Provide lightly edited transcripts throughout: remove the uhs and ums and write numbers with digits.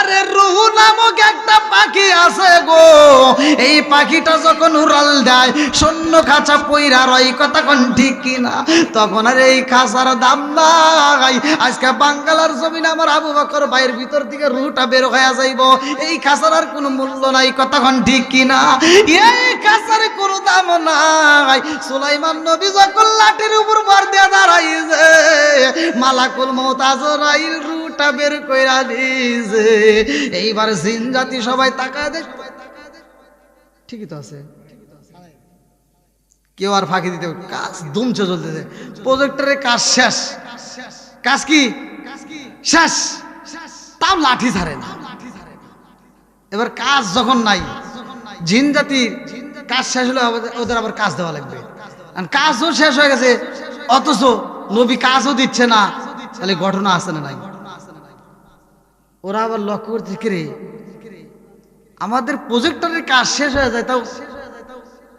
আরে রুহু নামক একটা পাখি আছে গো, এই পাখিটা যখন উড়াল দেয় শূন্য খাঁচা পইরা রয়, কথা কোন ঠিক কিনা? তখন আর এই খাঁচার দাম নাই। আজকে বাঙ্গালার জমিন আমার আবু বকর ভাইয়ের ভিতর থেকে রুহটা বের হয়ে যাইব, এই খাঁচার আর কোনো মূল্য নাই, কথা কোন ঠিক কিনা? এই খাঁচার কোনো দাম নাই। সুলাইমান নবী যখন লাঠির উপর ভর দিয়ে দাঁড়াইছে, মালাকুল মউত আজরাইল রুহটা বের কইরা দিয়েছে। এইবার জিন জাতি সবাই তাকায় দেখ, ঠিকই তো আছে, কেউ আর ফাঁকি দিতে, কাজ দুমছে চলতেছে, প্রজেক্টরের কাজ শেষ, কাজ কি শেষ, তাও লাঠি ছাড়ে না। এবার কাজ যখন নাই, জিন জাতি কাজ শেষ হলে ওদের আবার কাজ দেওয়া লাগবে, কাজও শেষ হয়ে গেছে অথচ নবী কাজও দিচ্ছে না, তাহলে ঘটনা আছে না নাই? ওরা আবার লক্ষ্য করতে রে, আমাদের প্রজেক্টরের কাজ শেষ হয়ে যায়, তাও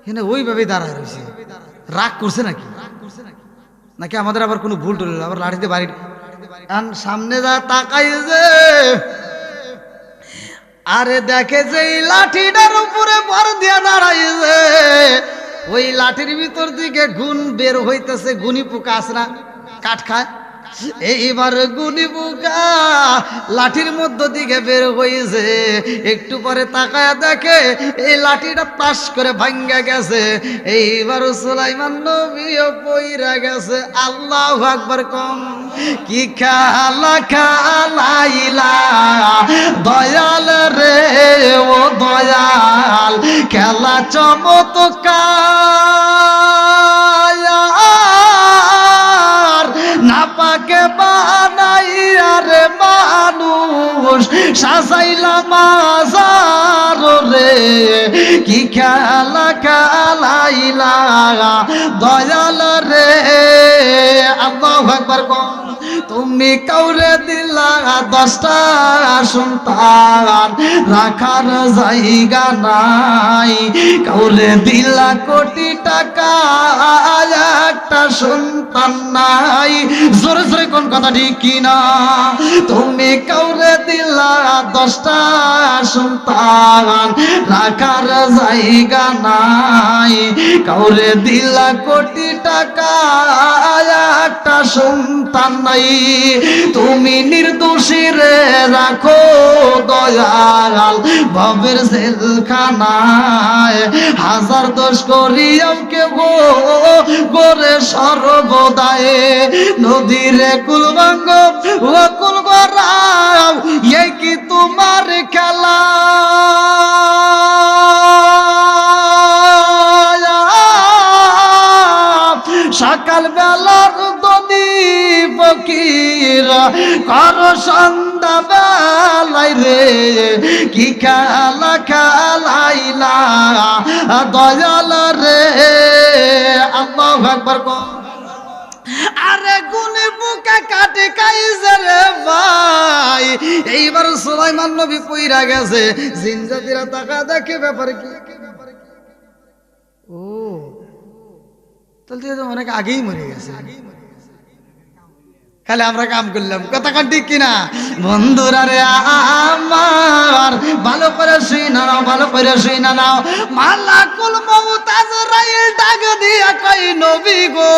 এখানে ওইভাবে দাঁড়ায় রয়েছে, রাগ করছে নাকি? নাকি আমাদের আবার কোনো ভুল টুল, আবার লাঠিতে বাড়ি সামনে যা তাকাই যে, আরে দেখে যে এই লাঠিটার উপরে ভর দিয়ে দাঁড়াইছে, ওই লাঠির ভিতর দিকে গুণ বের হইতেছে, গুনি পোকা আছে না, কাঠ খায়, এইবার গুনি পোকা লাঠির মধ্য দিকে বের হয়েছে। একটু পরে তাকায় দেখে এই লাঠিটা পাশ করে ভাঙ্গা গেছে, এইবার সুলাইমান নবীও পইরা গেছে। আল্লাহু আকবার কম, কি খেলা খেলাইলা দয়াল রে ও দয়াল, খেলা চমৎকার, না পাকে বানাইয়া রে মানুষ সাজাইলা মাজার রে, কি খেলা খেলাইলা দয়াল রে। আল্লাহু আকবার কম, তুমি কাউরে দিলা 10টা সন্তান, রাখার জায়গা নাই, কাউরে দিলা কোটি টাকা, একটা সন্তান নাই। জোরে জোরে কোন কথা ঠিক কিনা? তুমি কাউরে দিলা 10টা সন্তান, রাখার জায়গা নাই, কাউরে দিলা কোটি টাকা, একটা সন্তান নাই। তুমি নির্দোষী রে রাখো দয়াল ভবের জেলখানায়, হাজার দোষ করিয়াও কেউ গোরে সর্বদায়, নদীরে কুলবাঙ্গ ও কুলবরাও, এই কি তোমার খেলা? সকাল বেলার দনি ফকিরা কর সন্ধ্যা বেলায় রে, কি খেলা খেলাইলা দয়াল রে। আল্লাহু আকবার কম, আরে গুনে বুকে কাটে খাইছে রে ভাই। এইবার সুলাইমান নবী পইরা গেছে, জিন জাতিরা তাকা দেখে ব্যাপার কি? ও তাহলে তো অনেক আগেই মরে গেছে, খালি আমরা কাম করলাম, কথা কান ঠিক কিনা? বন্ধুরা রে আমার, ভালো করে শুইনা নাও, ভালো করে শুইনা নাও। মালাকুল মউত আজরাইল ডাক দিয়া কই, নবী গো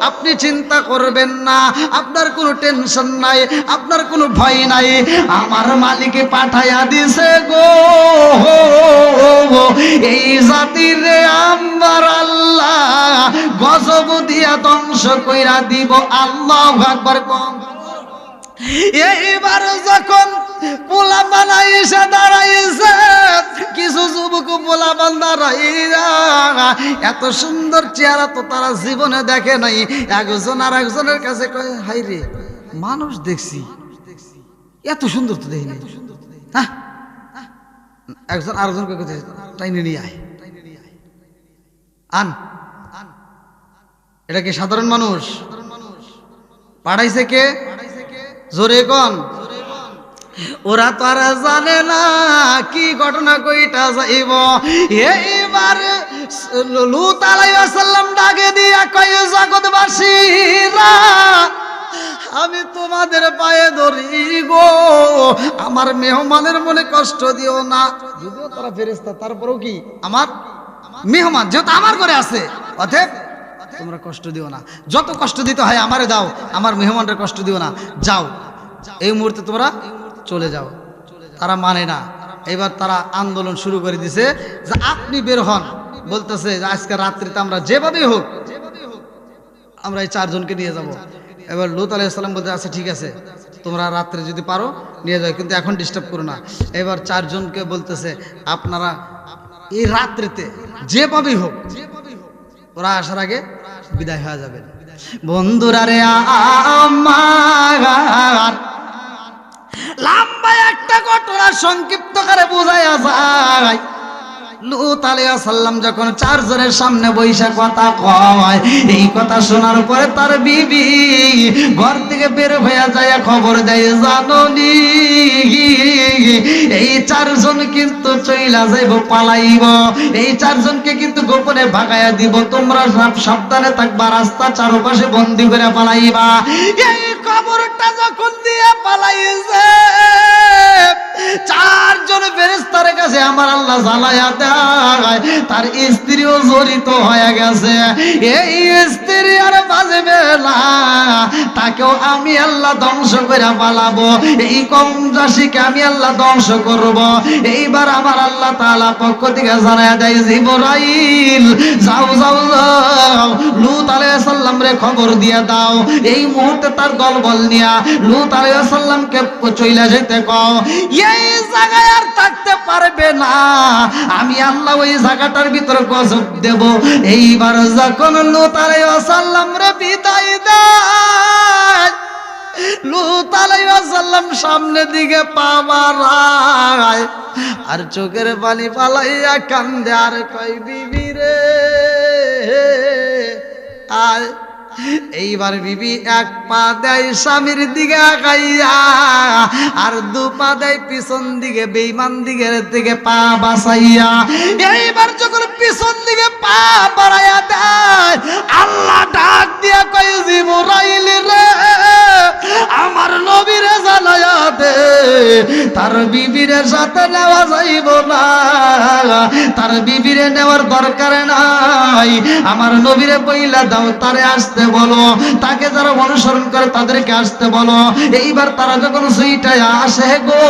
আপনি চিন্তা করবেন না, আপনার কোনো টেনশন নাই, আপনার কোনো ভয় নাই, আমার মালিকে পাঠাইয়া দিছে গো এই জাতির আমার আল্লাহ গজব দিয়া ধ্বংস কইরা দিব। আল্লাহু আকবার কম। এইবার যখন পোলা বানাইছে দাঁড়াইছে, কিছু যুবক পোলা বান দাঁড়াইরা, এত সুন্দর চেহারা তো তারা জীবনে দেখে নাই। একজন আর একজনের কাছে কয়, হাই রে মানুষ দেখছি, এত সুন্দর তো দেখি নাই। হ্যাঁ, একজন আরেকজনকে টাইনে নিয়ে আয়, আন। এটা কি সাধারণ মানুষ? পাঠাইছে কে? জোরে কোন? ওরা তো আর জানে না কি ঘটনা কইটা যাইব। এইবার লূত আলাইহিস সালাম ডাকে দিয়া কয়, জগৎবাসীরা আমি তোমাদের পায়ে ধরি গো, আমার মেহমানের মনে কষ্ট দিও না। যদিও তারা ফেরেশতা, তারপরেও কি আমার মেহমান, যেহেতু আমার ঘরে আছে, অতএব তোমরা কষ্ট দিও না। যত কষ্ট দিতে হয় আমারে দাও, আমার মেহমানরা কষ্ট দিও না। যাও, এই মুহূর্তে তোমরা চলে যাও। তারা মানে না। এবার তারা আন্দোলন শুরু করে দিছে যে আপনি বের হন। বলতেছে যে আজকে রাত্রিতে আমরা যেভাবেই হোক আমরা এই চারজনকে নিয়ে যাব। এবার লূত আলাইহিস সালাম বলতে আচ্ছা ঠিক আছে, তোমরা রাত্রে যদি পারো নিয়ে যাও, কিন্তু এখন ডিস্টার্ব করো না। এবার চারজনকে বলতেছে আপনারা এই রাত্রিতে যেভাবেই হোক ওরা আসার আগে বিদায় হয়ে যাবেন। বন্ধুরা রে আমার, লম্বা একটা ঘটনা সংক্ষিপ্ত করে বোঝায়া যায়। লূত আলাইহিস সালাম যখন চারজনের সামনে বৈশা কথা কয়, এই কথা শোনার পরে তার বিবি ঘর থেকে বের হয়ে যায়, খবর দেয় জাননি এই চারজন কিন্তু চইলা যাইব, পালাইব, এই চারজনকে কিন্তু গোপনে ভাগাইয়া দিব, তোমরা সব সাবধানে থাকবা, রাস্তা চারপাশে বন্দি করে পালাইবা। এই খবরটা যখন দিয়ে পালাইছে, চারজন ফেরেশতার কাছে আমার আল্লাহ জ্বালায়া দেয়, তার স্ত্রীও জড়িত হয়ে গেছে। এই স্ত্রী আর বাঁচবে না, তাকেও আমি আল্লাহ ধ্বংস করে পালাবো, এই কম রাশিকে আমি আল্লাহ ধ্বংস করব। এইবার আমার আল্লাহ তাআলা পক্ষ থেকে জানায়া দেয়, জিবরাইল যাও যাও যাও, লূত আলাইহিস সালাম রে খবর দিয়ে দাও, এই মুহূর্তে তার দলবল নিয়া লূত আলাইহিস সালামকে চইলা যেতে কও, এই জায়গায় আর থাকতে পারবে না, আমি আল্লাহ ওই জায়গাটার ভিতরে গজব দেব। এইবার যখন লূত আলাইহিস সালাম রে বিদায় দেয়, লূত আলাইহিস সালাম সামনের দিকে পা বাড়ায় আর চোখের পানি পালাইয়া কান্দে আর কয় বিবি রে আয়। এইবার বিবি এক পা দেয় স্বামীর দিকে আগাইয়া, আর দু পা দেয় পিছন দিকে, বেঈমান দিকের দিকে পা বাসাইয়া। এইবার যখন পিছন দিকে পা বাড়াইয়া দেয়, আল্লাহ ডাক দিয়া কয়, জিবরাইল রে আমার নবীরে জানায়া দে, তার বিবিরে সাথে নেওয়া যাইব না, তার বিবিরে নেওয়ার দরকার নাই, আমার নবীরে বইলা দাও, তারে আসতে বলো, তাকে যারা অনুসরণ করে তাদেরকে আসতে বলো। এইবার তারা যখন সুইটায় আসে গো,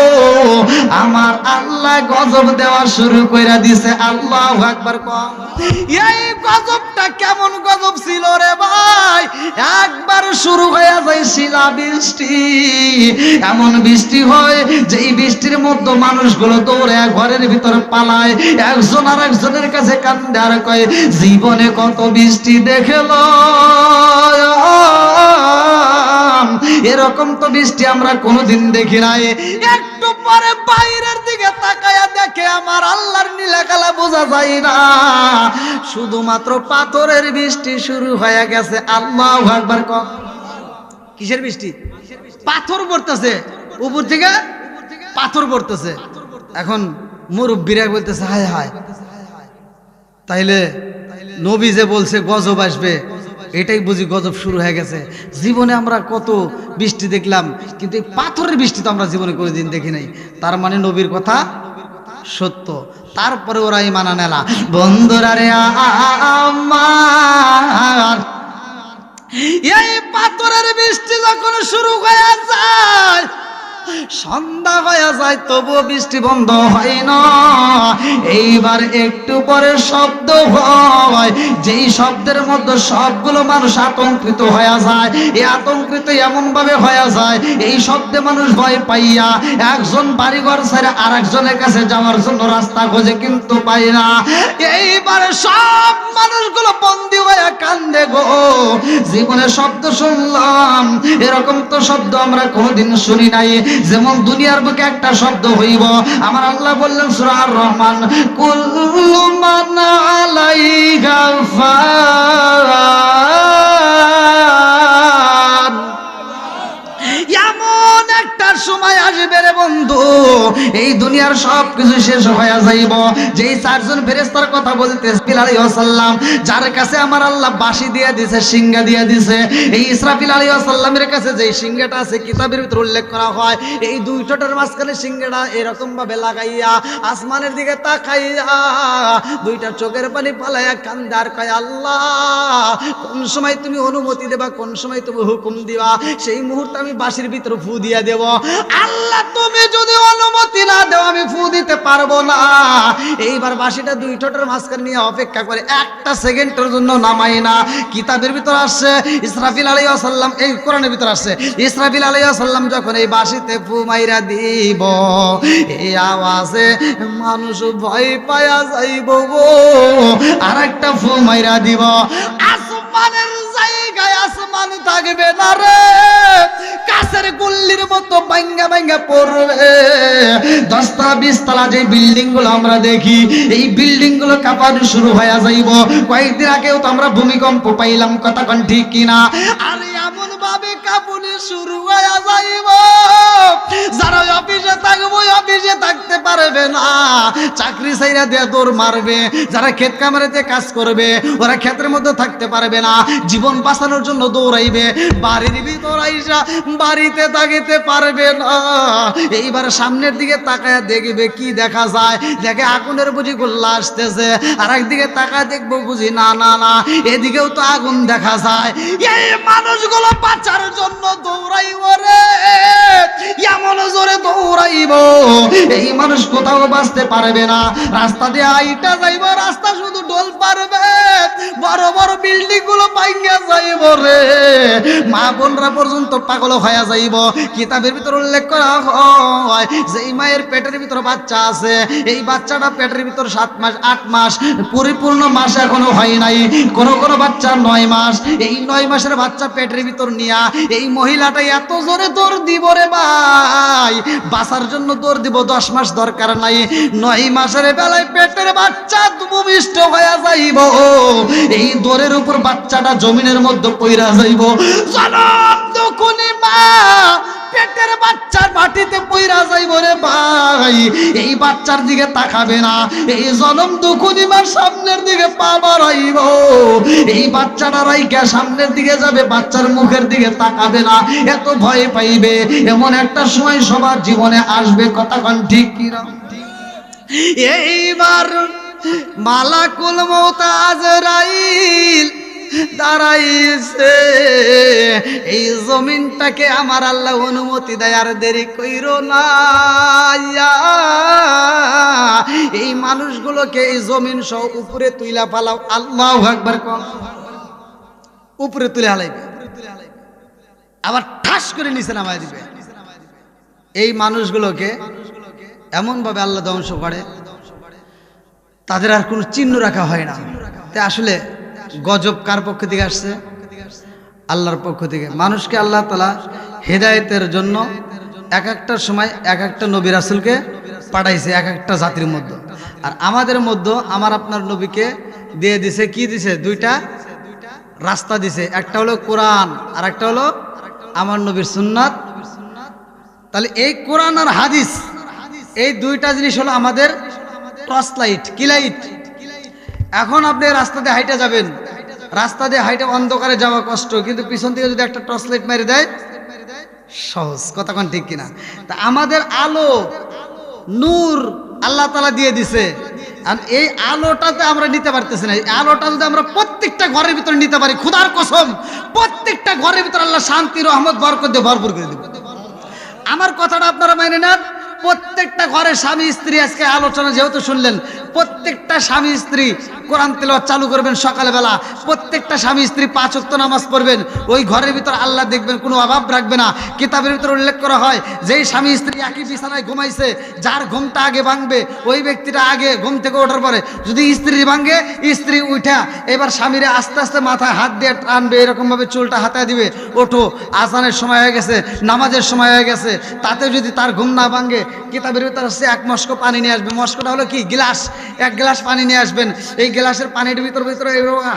আমার আল্লাহ গজব দেওয়া শুরু করে দিছে। আল্লাহু আকবার কম। এই গজবটা কেমন গজব ছিল রে ভাই, একবার শুরু হয়ে যায় শিলা বৃষ্টি, এমন বৃষ্টি হয় যে এই বৃষ্টির মধ্যে মানুষগুলো দৌড়ে ঘরের ভিতরে পালায়, একজন আর একজনের কাছে কান্দে আর কয়, জীবনে কত বৃষ্টি দেখেল, এরকম তো বৃষ্টি আমরা কোনোদিন দেখি নাই। একটু পরে বাইরের দিকে তাকায়া দেখে আমার আল্লাহর নীলাকালা বোঝা যায় না, শুধুমাত্র পাথরের বৃষ্টি শুরু হয়ে গেছে। আল্লাহু আকবার কম। কিসের বৃষ্টি? পাথর পড়তেছে, উপর থেকে পাথর পড়তেছে। এখন মুরব্বীরা বলতেছে হায় হায়, তাইলে নবী যে বলছে গজব আসবে, এটাই বুঝি গজব শুরু হয়ে গেছে। জীবনে আমরা কত বৃষ্টি দেখলাম, কিন্তু এই পাথরের বৃষ্টি তো আমরা জীবনে কোনোদিন দেখি নাই। তার মানে নবীর কথা সত্য। তারপরে ওরা ইমান আনেলা। বন্ধুরা রে আমার, এই পাথরের বৃষ্টি যখন শুরু হয়ে যায়, সন্ধ্যা হয়ে যায়, তবুও বৃষ্টি বন্ধ হয় না। এইবার একটু পরে শব্দ হয়, যেই শব্দের মধ্যে সবগুলো মানুষ আতঙ্কিত হয়ে যায়। এই আতঙ্কিত এমন ভাবে হয়ে যায়, এই শব্দে মানুষ ভয় পাইয়া একজন বাড়িঘর ছেড়ে আর একজনের কাছে যাওয়ার জন্য রাস্তা খোঁজে, কিন্তু পাই না। এইবার সব মানুষগুলো বন্দী হয়ে কান্দে গো, জীবনে শব্দ শুনলাম, এরকম তো শব্দ আমরা কোনোদিন শুনি নাই। যেমন দুনিয়ার বুকে একটা শব্দ হইব, আমার আল্লাহ বললেন সূরা আর রহমান, কুল্লু মান আলাইহা ফান, এমন একটা সময় আসবে রে বন্ধু, এই দুনিয়ার সব কিছু শেষ হয়ে যাইব। যেই চারজন ফেরেশতার কথা বলতেছে ইসরাফিল আলাইহিস সালাম, যার কাছে আমার আল্লাহ বাঁশি দিয়ে দিয়েছে, সিংহা দিয়ে দিয়েছে, এই ইসরাফিল আলাইহিস সালামের কাছে যেই সিংহাটা আছে কিতাবের ভিতর উল্লেখ করা হয়, এই দুই ঠোঁটের মাঝখানে সিংহাটা এরকম ভাবে লাগাইয়া আসমানের দিকে তাকাইয়া দুইটা চোখের পানি পালাইয়া কান্দে আর কয়, আল্লাহ কোন সময় তুমি অনুমতি দেবা, কোন সময় তুমি হুকুম দিবা, সেই মুহূর্তে আমি বাঁশির ভিতর ফু দিয়া দেব। আল্লাহ তুমি যদি অনুমতি না দেও আমি ফু দিতে পারবো না। এইবার বাঁশিটা দুই ঠোঁটের মাঝখানে নিয়ে অপেক্ষা করে একটা সেকেন্ডের জন্য নামাই না। কিতাবের ভিতর আসছে ইসরাফিল আলাইহিস সালাম, এই কোরআনের ভিতর আসছে ইসরাফিল আলাইহিস সালাম যখন এই বাঁশিতে ফু মাইরা দিব, এই আওয়াজে মানুষ ভয় পায়া যাইব গো। আর একটা ফু মাইরা দিব, আসমানের জায়গায় আসমান থাকবে না রে, কাছের গুল্লির মতো ভাঙ্গা ভাঙ্গা পড়বে। 10তলা 20তলা যে বিল্ডিং গুলো আমরা দেখি, এই বিল্ডিং গুলো কাঁপানো শুরু হয়ে যাইব। কয়েকদিন আগেও তো আমরা ভূমিকম্প পাইলাম, কথা কোন ঠিক কিনা? আর এমন ভাবে কাঁপুনি শুরু হয়ে যাইব, যারা অফিসে থাকবো অফিসে থাকতে পারবে না, চাকরি ছাইরা দিয়ে দৌড় মারবে। যারা ক্ষেত কামারেতে কাজ করবে ওরা ক্ষেতের মধ্যে থাকতে পারবে না, জীবন বাঁচানোর জন্য দৌড়াইবে। বাড়ির ভিতর আইসা বাড়িতে থাকিতে পারবে না। এইবার সামনের দিকে তাকায় দেখবে কি দেখা যায়, দেখে আগুনের বুঝি গোল্লা আসতেছে। আর একদিকে তাকায় দেখবো বুঝি না না না এদিকেও তো আগুন দেখা যায়। এই মানুষগুলো বাঁচার জন্য দৌড়াইব রে, এমন জোরে দৌড়াইব এই মানুষ কোথাও বাঁচতে পারবে না। রাস্তা দিয়ে আইটা যাইব, রাস্তা শুধু ঢোল পারবে, বড় বড় বিল্ডিং গুলো ভাঙ্গা যাইব রে, মা বোনরা পর্যন্ত পাগল হয়ে যাইব। কিতাবের ভিতর উল্লেখ করা হয় যে এই মায়ের পেটের ভিতর বাচ্চা আছে, এই বাচ্চাটা পেটের ভিতর 7 মাস 8 মাস পরিপূর্ণ মাস এখনো হয় নাই, কোন কোন বাচ্চা 9 মাস। এই 9 মাসের বাচ্চা পেটের ভিতর নিয়া এই মহিলাটা এত জোরে দৌড় দিব রে ভাই, বাঁচার জন্য দৌড় দিব, 10 মাস দরকার নাই, 9 মাসের বেলায় পেটের বাচ্চা ভূমিষ্ঠ হয়ে যাইব। এই দৌড়ের উপর বাচ্চাটা জমিনের মধ্যে পইরা যাইব। জনম দুকুনি মা পেটের বাচ্চার মাটিতে পইরা যাইব রে ভাই, এই বাচ্চার দিকে তাকাবে না। এই জনম দুকুনি মার সামনের দিকে পা বাড়াইব, এই বাচ্চাটা রাইকা সামনের দিকে যাবে, বাচ্চার মুখের দিকে তাকাবে না, এত ভয় পাইবে। এমন একটা সময় সবার জীবনে আসবে, কথা কোন ঠিক কিনা? এইবার মালাকুল মউত আজরাইল দাঁড়াইছে, এই জমিনটাকে আমার আল্লাহ অনুমতি দেয় আর দেরি কইরো না, এই মানুষগুলোকে এই জমিন সহ উপরে তুইলা ফালাও। আল্লাহু আকবার কোন, উপরে তুলে হালাইবে, আবার ঠাস করে নিচে নামায় দিবে। এই মানুষগুলোকে এমন ভাবে আল্লাহ ধ্বংস করে, তাদের আর কোনো চিহ্ন রাখা হয় না। তাই আসলে গজব কার পক্ষ থেকে আসছে? আল্লাহর পক্ষ থেকে। মানুষকে আল্লাহ তাআলা হেদায়েতের জন্য এক একটা সময় এক একটা নবী রাসূলকে পাঠাইছে এক একটা জাতির মধ্যে। আর আমাদের মধ্যে আমার আপনার নবীকে দিয়ে দিছে কি দিছে? দুইটা রাস্তা দিছে, একটা হলো কোরআন আর একটা হলো আমার নবীর সুন্নাত। তাহলে এই কোরআন আর হাদিস এই দুইটা জিনিস হলো আমাদের টর্চ লাইট, কি লাইট। এখন আপনি রাস্তা দিয়ে হাইটে যাবেন, রাস্তা দিয়ে হাইটে অন্ধকারে যাওয়া কষ্ট, কিন্তু পিছন থেকে যদি একটা টর্চ লাইট মেরে দেয় সহজ, কথা কোন ঠিক কিনা? তা আমাদের আলো নূর আল্লাহ তাআলা দিয়ে দিছে, আর এই আলোটাতে আমরা নিতে পারতেছি না। এই আলোটা যদি আমরা প্রত্যেকটা ঘরের ভিতরে নিতে পারি, খোদার কসম প্রত্যেকটা ঘরের ভিতরে আল্লাহ শান্তি রহমত বরকত দিয়ে ভরপুর করে দেবে। আমার কথাটা আপনারা মেনে নেন। প্রত্যেকটা ঘরে স্বামী স্ত্রী, আজকে আলোচনা যেহেতু শুনলেন, প্রত্যেকটা স্বামী স্ত্রী কোরআন তেলাওয়াত চালু করবেন সকালবেলা, প্রত্যেকটা স্বামী স্ত্রী 5 ওয়াক্ত নামাজ পড়বেন, ওই ঘরের ভিতর আল্লাহ দেখবেন কোনো অভাব রাখবে না। কিতাবের ভিতর উল্লেখ করা হয় যেই স্বামী স্ত্রী একই বিছানায় ঘুমাইছে, যার ঘুমটা আগে ভাঙবে ওই ব্যক্তিটা আগে ঘুম থেকে ওঠার পরে যদি স্ত্রী ভাঙে, স্ত্রী উঠা এবার স্বামীরে আস্তে আস্তে মাথায় হাত দিয়ে টানবে, এরকমভাবে চুলটা হাতায় দিবে, ওঠো আজানের সময় হয়ে গেছে, নামাজের সময় হয়ে গেছে। তাতে যদি তার ঘুম না ভাঙে, কিতাবের ভিতর আসছে 1 মস্ক পানি নিয়ে আসবে। মস্কটা হলো কি? গ্লাস। এক গ্লাস পানি নিয়ে আসবেন, এই গ্লাসের পানির ভিতরে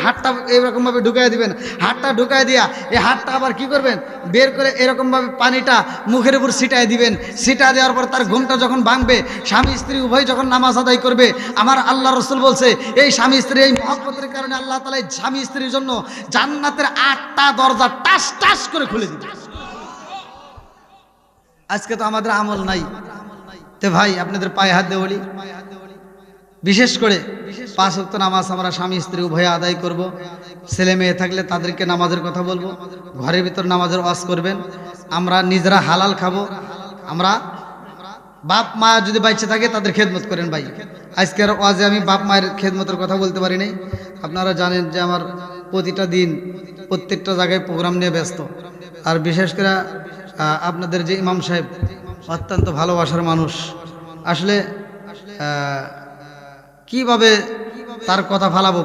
হাতটা এরকমভাবে ঢুকাই দিবেন, হাতটা ঢুকাই দিয়া এই হাতটা আবার কি করবেন, বের করে এরকমভাবে পানিটা মুখের উপর ছিটাই দিবেন। ছিটা দেওয়ার পর তার ঘুমটা যখন ভাঙবে, স্বামী স্ত্রী উভয় যখন নামাজ আদায় করবে, আমার আল্লাহ রসুল বলছে এই স্বামী স্ত্রী এই মহব্বতের কারণে আল্লাহ তাআলা স্বামী স্ত্রীর জন্য জান্নাতের 8টা দরজা টাস টাস করে খুলে দিবে। আজকে তো আমাদের আমল নাই, তো ভাই আপনাদের পায়ে হাত দিয়ে বলি, বিশেষ করে 5 ওয়াক্ত নামাজ আমরা স্বামী স্ত্রী উভয়ে আদায় করব। ছেলে মেয়ে থাকলে তাদেরকে নামাজের কথা বলবো, ঘরের ভিতর নামাজের ওয়াজ করবেন। আমরা নিজেরা হালাল খাবো। আমরা বাপ মা যদি বাইচে থাকে তাদের খেদমত করেন। ভাই আজকের ওয়াজে আমি বাপ মায়ের খেদমতের কথা বলতে পারি নাই। আপনারা জানেন যে আমার প্রতিটা দিন প্রত্যেকটা জায়গায় প্রোগ্রাম নিয়ে ব্যস্ত। আর বিশেষ করে আপনাদের যে ইমাম সাহেব অত্যন্ত ভালোবাসার মানুষ, আসলে কিভাবে তার কথা ফালাবো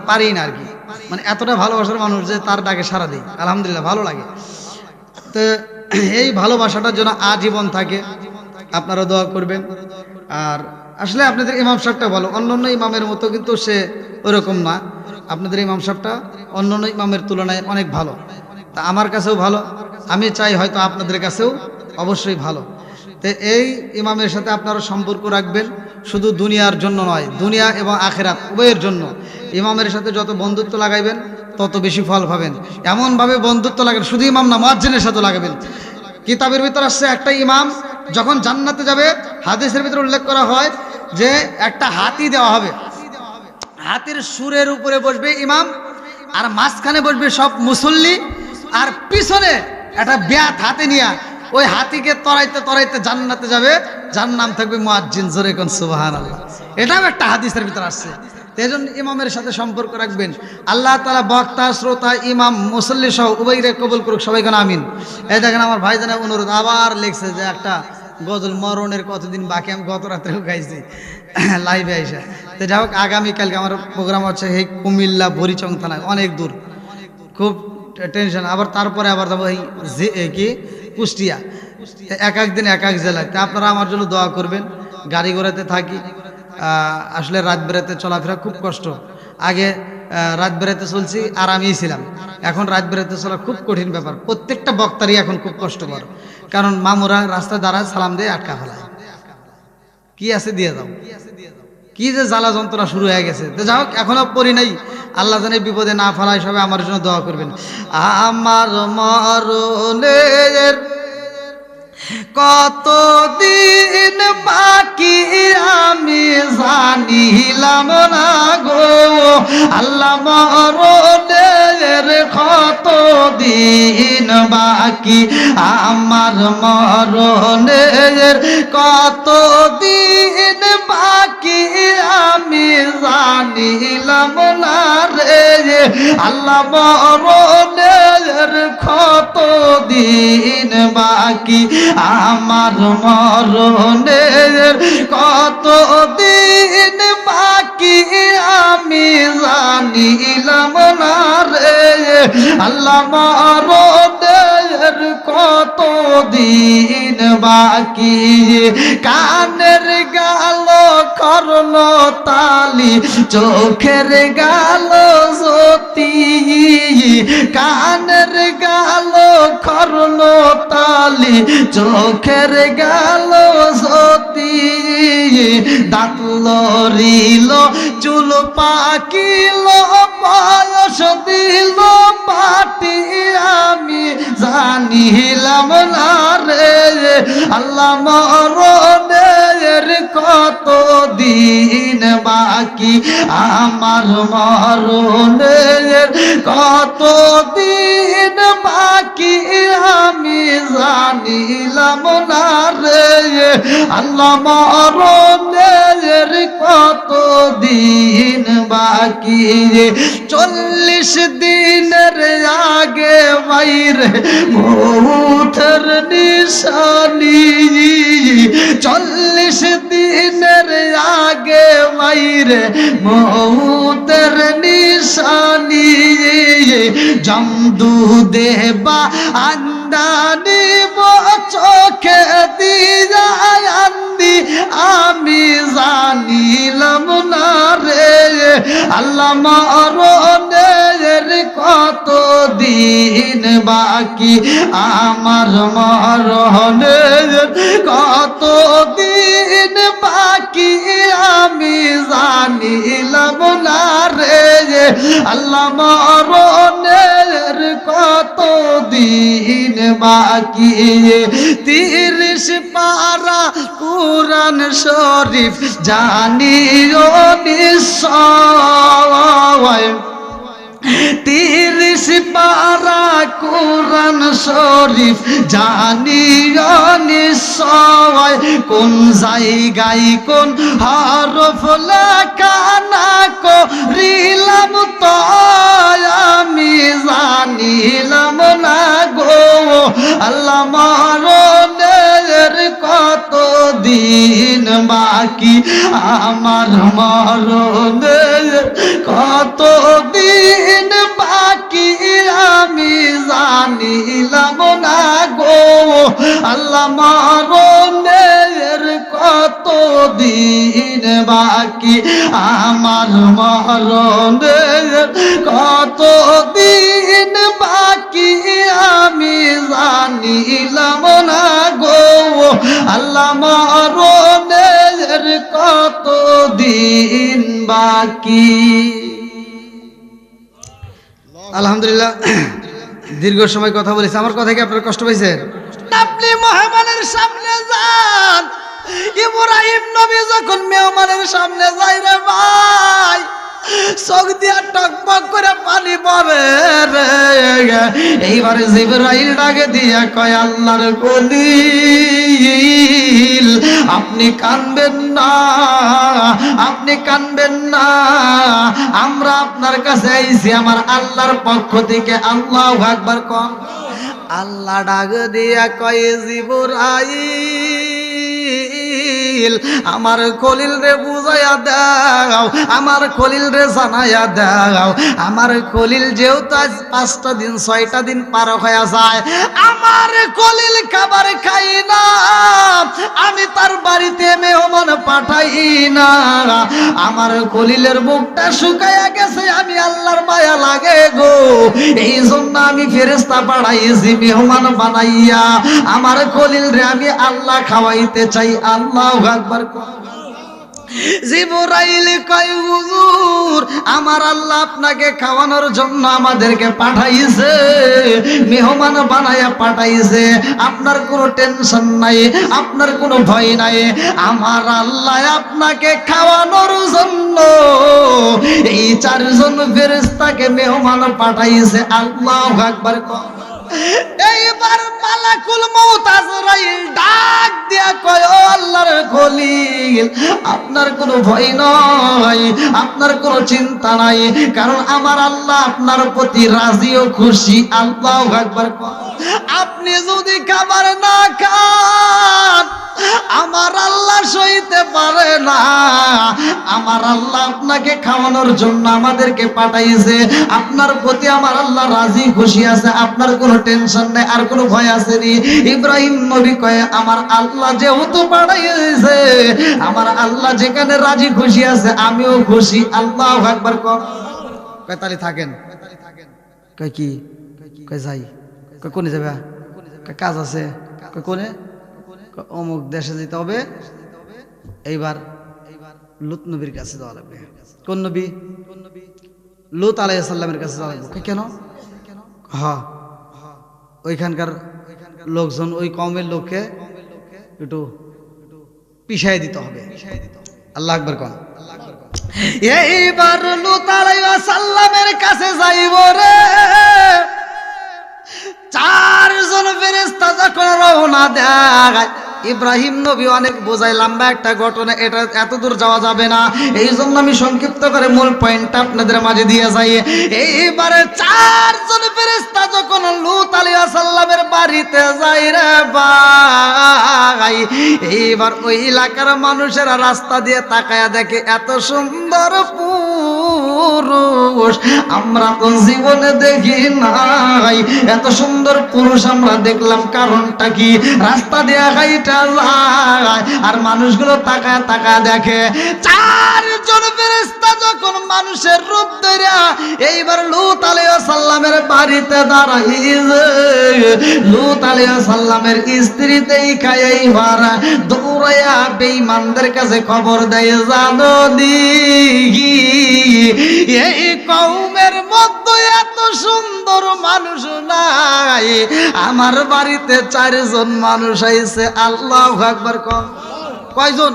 পারি না আর কি, মানে এতটা ভালোবাসার মানুষ যে তার ডাকে সাড়া দেই, আলহামদুলিল্লাহ ভালো লাগে। তো এই ভালোবাসাটার জন্য আজীবন থাকে, আপনারা দোয়া করবেন। আর আসলে আপনাদের ইমাম সাহেবটা ভালো, অন্যান্য ইমামের মতো কিন্তু সে ওরকম না। আপনাদের ইমাম সাহেবটা অন্যান্য ইমামের তুলনায় অনেক ভালো, তা আমার কাছেও ভালো, আমি চাই হয়তো আপনাদের কাছেও অবশ্যই ভালো। তো এই ইমামের সাথে আপনারা সম্পর্ক রাখবেন, শুধু দুনিয়ার জন্য নয়, দুনিয়া এবং আখিরাত উভয়ের জন্য। ইমামের সাথে যত বন্ধুত্ব লাগাইবেন তত বেশি ফল পাবেন। এমনভাবে বন্ধুত্ব লাগাবেন, শুধু ইমাম না মুয়াজ্জিনের সাথে লাগাবেন। কিতাবের ভিতর আসছে একটা ইমাম যখন জান্নাতে যাবে, হাদিসের ভিতরে উল্লেখ করা হয় যে একটা হাতি দেওয়া হবে, হাতির সুরের উপরে বসবে ইমাম, আর মাঝখানে বসবে সব মুসল্লি, আর পিছনে একটা ব্যাত হাতে নিয়ে ওই হাতিকে তরাইতে তরাইতে জান্নাতে যাবে, যার নাম থাকবে মুয়াজ্জিন। জোরে কোন সুবহানাল্লাহ। এটাও একটা হাদিসের ভিতর আসছে। তেজন ইমামের সাথে সম্পর্ক রাখবেন। আল্লাহ তাআলা বক্তা, শ্রোতা, ইমাম, মুসল্লি সহ উভয়রে কবুল করুক, সবাই কোন আমিন। এই দেখেন আমার ভাইজানের অনুরোধ আবার লিখছে যে একটা গজল, মরণের কতদিন বাকি, আমি গত রাত্রেও গাইছি লাইভে আইসা। তো যাই হোক, আগামীকালকে আমার প্রোগ্রাম হচ্ছে এই কুমিল্লা বরিচং থানায়, অনেক দূর, খুব টেনশন। আবার তারপরে আবার যাবো এই কি কুষ্টিয়া, এক দিন এক জেলায়। তা আপনারা আমার জন্য দোয়া করবেন। গাড়ি ঘোড়াতে থাকি, আসলে রাত বেরাতে চলাফেরা খুব কষ্ট। আগে রাত বেরাতে চলছি আরামেই ছিলাম, এখন রাত বেরাতে চলা খুব কঠিন ব্যাপার। প্রত্যেকটা বক্তারই এখন খুব কষ্টকর, কারণ মামুরা রাস্তায় দাঁড়ায় সালাম দিয়ে আটকা ফেলায়, কি আছে দিয়ে যাও, কি যে জ্বালা যন্ত্রণা শুরু হয়ে গেছে। তো যাই হোক, এখনো পড়ি নাই, আল্লাহ জানে বিপদে না ফেলায়। সবাই আমার জন্য দোয়া করবেন। আমার মরণের কতদিন বাকি আমি জানিলাম না গো, আল্লাহ মরণের কতদিন বাকি, আমার মরণের কতদিন বাকি আমি জানিলাম না রে, আল্লাহ মরণের কতদিন বাকি, আমার মরণের কতদিন বাকি আমি জানিলাম না রে, আল্লাহ মরণের কতদিন বাকি, কানের গাল করল তালি, চোখের গাল জ্যোতি, কানের গাল করল তালি, চোখের গাল জ্যোতি, দাঁত লড়িল চুল পাকিল বয়স দিল পাটি আমি জানিলাম না রে, আল্লাহ মরণের কতদিন বাকি, আমার মরণের কতদিন বাকি আমি জানিলাম না রে, আল্লাহ মরণের কতদিন বাকি, 40 দিনের আগে বাইরে মৌতের নিশানি, 40 দিনের আগে বাইরে মৌতের নিশানি, জমদু দেবা আন্দানি চোখে দিয়া আন্দি আমি জানিলাম আল্লাহ মরণের কত দিন বাকি, আমার মরণের কত দিন বাকি আমি জানিলাম না রে। আল্লাহ মরণের কত দিন বাকি, 30 পারা কুরআন শরীফ জানিও নিশ্চয়, 30 পারা কুরআন শরীফ জানিও নিশ্চয়, কোন জায়গায় কোন হরফ লেখা না করিলাম তো আমি জানিলাম না গো। আল্লাহ মরণের কত দিন বাকি, আমার মরণের কত দিন বাকি আমি জানিলাম না গো। আল্লাহ মরণের কত দিন বাকি, আমার মরণের কত দিন বাকি আমি জানিলাম না গো। আল্লাহ মরণের কত দিন বাকি। আলহামদুলিল্লাহ, দীর্ঘ সময় কথা বলেছি, আমার কথা কি আপনার কষ্ট পাইছেন? আপনি মেহমানের সামনে যান, ইব্রাহিম নবী যখন মেহমানের সামনে যায় রে ভাই, চোখ দিয়া টকবক করে পানি পড়ে রে। এইবারে জিবরাইল ডাকে দিয়া কয়, আল্লাহর খলিল আপনি কাঁদবেন না, আপনি কাঁদবেন না, আমরা আপনার কাছে আইছি আমার আল্লাহর পক্ষ থেকে। আল্লাহু আকবার কন। আল্লাহ ডাক দিয়া কয়, জিবরাইল আমার খলিল রে বুঝাইয়া দাও, আমার খলিল রে জানাইয়া দাও, আমার খলিল যেহেতু আজ 5টা দিন 6টা দিন পার হয়ে যায়, আমার খলিল খাবার খাই না, আমি তার বাড়িতে মেহমান পাঠাই না, আমার খলিলের মুখটা শুকাইয়া গেছে, আমি আল্লাহর মায়া লাগে গো, এই জন্য আমি ফেরেশতা পাঠাইছি মেহমান বানাইয়া আমার খলিল রে আমি আল্লাহ খাওয়াইতে চাই। আল্লাহু আকবার। জিবরাইল কয়, হুজুর আমার আল্লাহ আপনাকে খাওয়ানোর জন্য আমাদেরকে পাঠাইছে, মেহমান বানায়া পাঠাইছে, আপনার কোনো টেনশন নাই, আপনার কোনো ভয় নাই, আমার আল্লাহ আপনাকে খাওয়ানোর জন্য এই 4 জন ফেরেশতাকে মেহমান পাঠাইছে। আল্লাহু আকবার। এইবার মালাকুল মউত আজরাইল ডাক দিয়া কয়, ও আল্লাহর খলিল আপনার কোনো ভয় নাই, আপনার কোনো চিন্তা নাই, কারণ আমার আল্লাহ আপনার প্রতি রাজি ও খুশি। আল্লাহু আকবার। আপনি যদি খাবার না খান আমার আল্লাহ সইতে পারে না, আমার আল্লাহ আপনাকে খাওয়ানোর জন্য আমাদেরকে পাঠাইছে, আপনার প্রতি আমার আল্লাহ রাজি খুশি আছে, আপনার কোনো টেনশন নেই, আর কোনো ভয় আসেনি। ইব্রাহিম নবী কয়, আমার আল্লাহ যেহেতু পাঠাইছে, আমার আল্লাহ যেখানে রাজি খুশি আছে আমিও খুশি। আল্লাহু আকবার। কয় তালি থাকেন, কয় কি, কয় যাই, কয় কোনে যাবে, কয় কাজ আছে, কয় কোনে, অমুক দেশে যেতে হবে, এইবার লুত নবীর কাছে যাওয়া লাগবে। কোন নবী? লুত আলাইহিস সালামের কাছে যাওয়া লাগবে। কেন? হ্যাঁ, ওইখানকার লোকজন, ওই কওমের লোককে একটু পিছাই দিতে হবে। আল্লাহু আকবার কোন। এইবার লুত আলাইহিস সালামের কাছে যাইব রে, 4 জন ফেরেশতা যখন রওনা দেয়, ইব্রাহিম নবী অনেক বোঝায়, লম্বা একটা ঘটনা, এটা এত দূর যাওয়া যাবে না, এই জন্য আমি সংক্ষিপ্ত করে মূল পয়েন্টটা আপনাদের মাঝে দিয়ে যাই। এইবারে 4 জন ফেরেশতা যখন লূত আলাইহিস সালামের বাড়িতে যায় রে ভাই, এইবার ওই এলাকার মানুষেরা রাস্তা দিয়ে তাকায়া দেখে এত সুন্দর ফুল পুরুষ আমরা তো জীবনে দেখি নাই এত সুন্দর পুরুষ আমরা দেখলাম কারণটা কি রাস্তা দিয়ে হাইটা যায় আর মানুষগুলো তাকায় তাকায় দেখে চারজন ফেরেশতা যখন মানুষের রূপ ধরে এইবার লূত আলাইহিস সালামের বাড়িতে দাঁড়াইছে লূত আলাইহিস সালামের স্ত্রী দেখাই এইবার দৌড়াইয়া বেঈমানদের কাছে খবর দেয় জানো দি এই কওমের মধ্যে এত সুন্দর মানুষ নাই আমার বাড়িতে চারজন মানুষ আইছে আল্লাহু আকবার কয়জন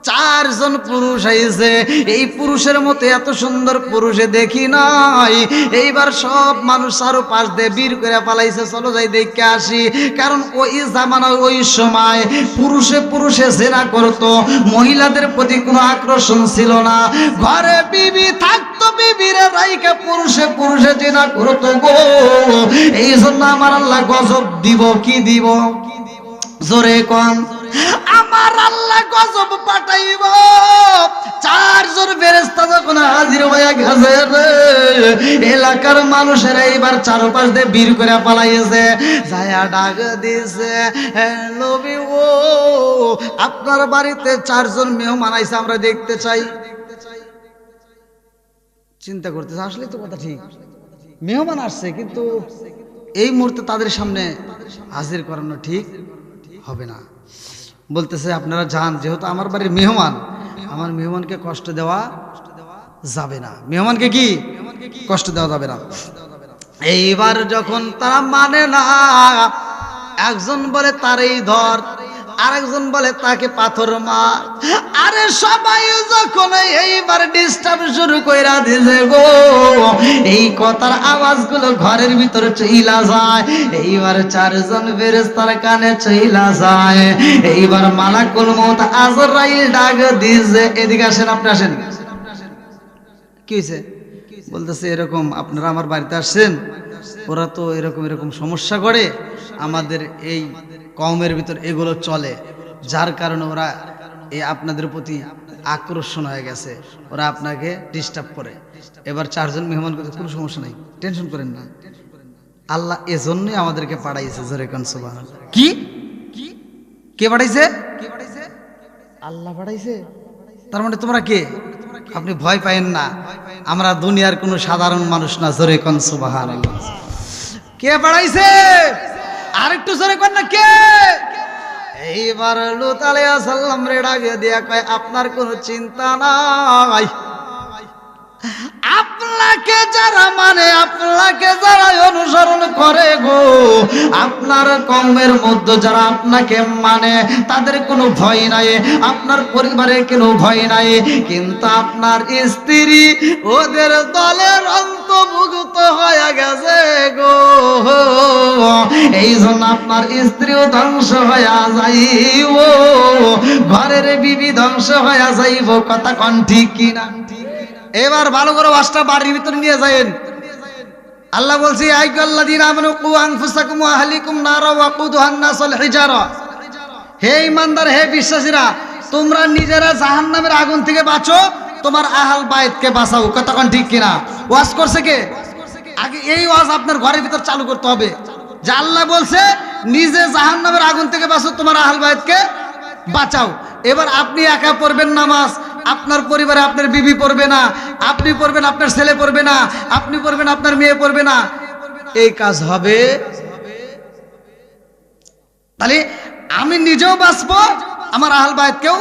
চারজন পুরুষ আইছে এই পুরুষের মতো এত সুন্দর পুরুষে দেখি নাই এইবার সব মানুষ চারো পাশ দিয়ে বীর করে পালাইছে চলো যাই দেখে আসি কারণ ওই জামানা ওই সময় পুরুষে পুরুষে জেনা করতো মহিলাদের প্রতি কোনো আকর্ষণ ছিল না ঘরে বিবি থাকতো বিবিরে রাইকা পুরুষে পুরুষে জেনা করতো গো এই জন্য আমার আল্লাহ গজব দিব কি দিব জোরে কোন আমার আল্লাহ গজব পাঠাইব চারজন ফেরেশতা যখন হাজির হয়ে গেছে এলাকার মানুষেরা এইবার চারপাশ দিয়ে বীর করে পালাইছে যায়া ডাক দিছে নবী ও আপনার বাড়িতে চারজন মেহমান আইছে আমরা দেখতে চাই চিন্তা করতেছে আসলে তো কথা ঠিক মেহমান আসছে কিন্তু এই মুহূর্তে তাদের সামনে হাজির করানো ঠিক হবে না বলতেছে আপনারা যান যেহেতু আমার বাড়ির মেহমান আমার মেহমানকে কষ্ট দেওয়া যাবে না মেহমানকে কি কষ্ট দেওয়া যাবে না এইবার যখন তারা মানে না একজন বলে তারই ধর আরেকজন বলে তাকে পাথর মার আরে সবাই যখন এইবার ডিস্টার্ব শুরু কইরা দিছে গো এই কথার আওয়াজগুলো ঘরের ভিতরে চইলা যায় এইবার চারজন ফেরেশতার কানে চইলা যায় এইবার মালাকুল মউত আজরাইল ডাক দিছে এদিকে আসেন আপনি আসেন কি হইছে বলতেছে এরকম আপনারা আমার বাড়িতে আসছেন ওরা তো এরকম এরকম সমস্যা করে আমাদের এই কওমের ভিতর এগুলো চলে যার কারণে ওরা এই আপনাদের প্রতি আকর্ষণ হয়ে গেছে ওরা আপনাকে ডিস্টার্ব করে এবার চারজন মেহমান করতে কোনো সমস্যা নাই টেনশন করেন না আল্লাহ এজন্যই আমাদেরকে পাঠাইছে জোরে কোন সুবহানাল্লাহ কি কে পাঠাইছে আল্লাহ পাঠাইছে তার মানে তোমরা কে আপনি ভয় পায়েন না আমরা দুনিয়ার কোনো সাধারণ মানুষ না জোরে কোন সুবহানাল্লাহ কে পাঠাইছে আরেকটু জোরে কোন না কে এইবার লূত আলাইহিস সালাম রে ডাকে দিয়া কয় আপনার কোনো চিন্তা নাই আপনাকে যারা মানে আপনাকে যারা অনুসরণ করে গো আপনার কওমের মধ্যে যারা আপনাকে মানে তাদের কোনো ভয় নাই আপনার পরিবারের কোনো ভয় নাই কিন্তু আপনার স্ত্রী ওদের দলের অন্তর্ভুক্ত হয়ে গেছে গো এই জন্য আপনার স্ত্রীও ধ্বংস হয়ে যাইব ঘরের বিবি ধ্বংস হয়ে যাইব কথা কোন ঠিক কিনা এবার ভালো করে ওয়াজটা বাড়ির ভিতরে নিয়ে যায়েন আল্লাহ বলছে আইয়াল্লাযীনা আমানু কু আনফুসাকুম ওয়া আহলিকুম নারা ওয়াকুদুহান নাস ওয়াল হিজারা হে ঈমানদার হে বিশ্বাসীরা তোমরা নিজেরা জাহান্নামের আগুন থেকে বাঁচো তোমার আহল বাইতকে বাঁচাও কথা কোন ঠিক কিনা ওয়াজ করছে কে আগে এই ওয়াজ আপনার ঘরের ভিতর চালু করতে হবে যে আল্লাহ বলছে নিজে জাহান্নামের আগুন থেকে বাঁচো তোমার আহল বাইতকে বাঁচাও এবার আপনি একা পড়বেন নামাজ আপনার পরিবারে আপনার বিবি পড়বে না আপনি পড়বেন আপনার ছেলে পড়বে না আপনি পড়বেন আপনার মেয়ে পড়বে না এই কাজ হবে তাহলে আমি নিজেও বাঁচবো আমার আহল বাইতকেও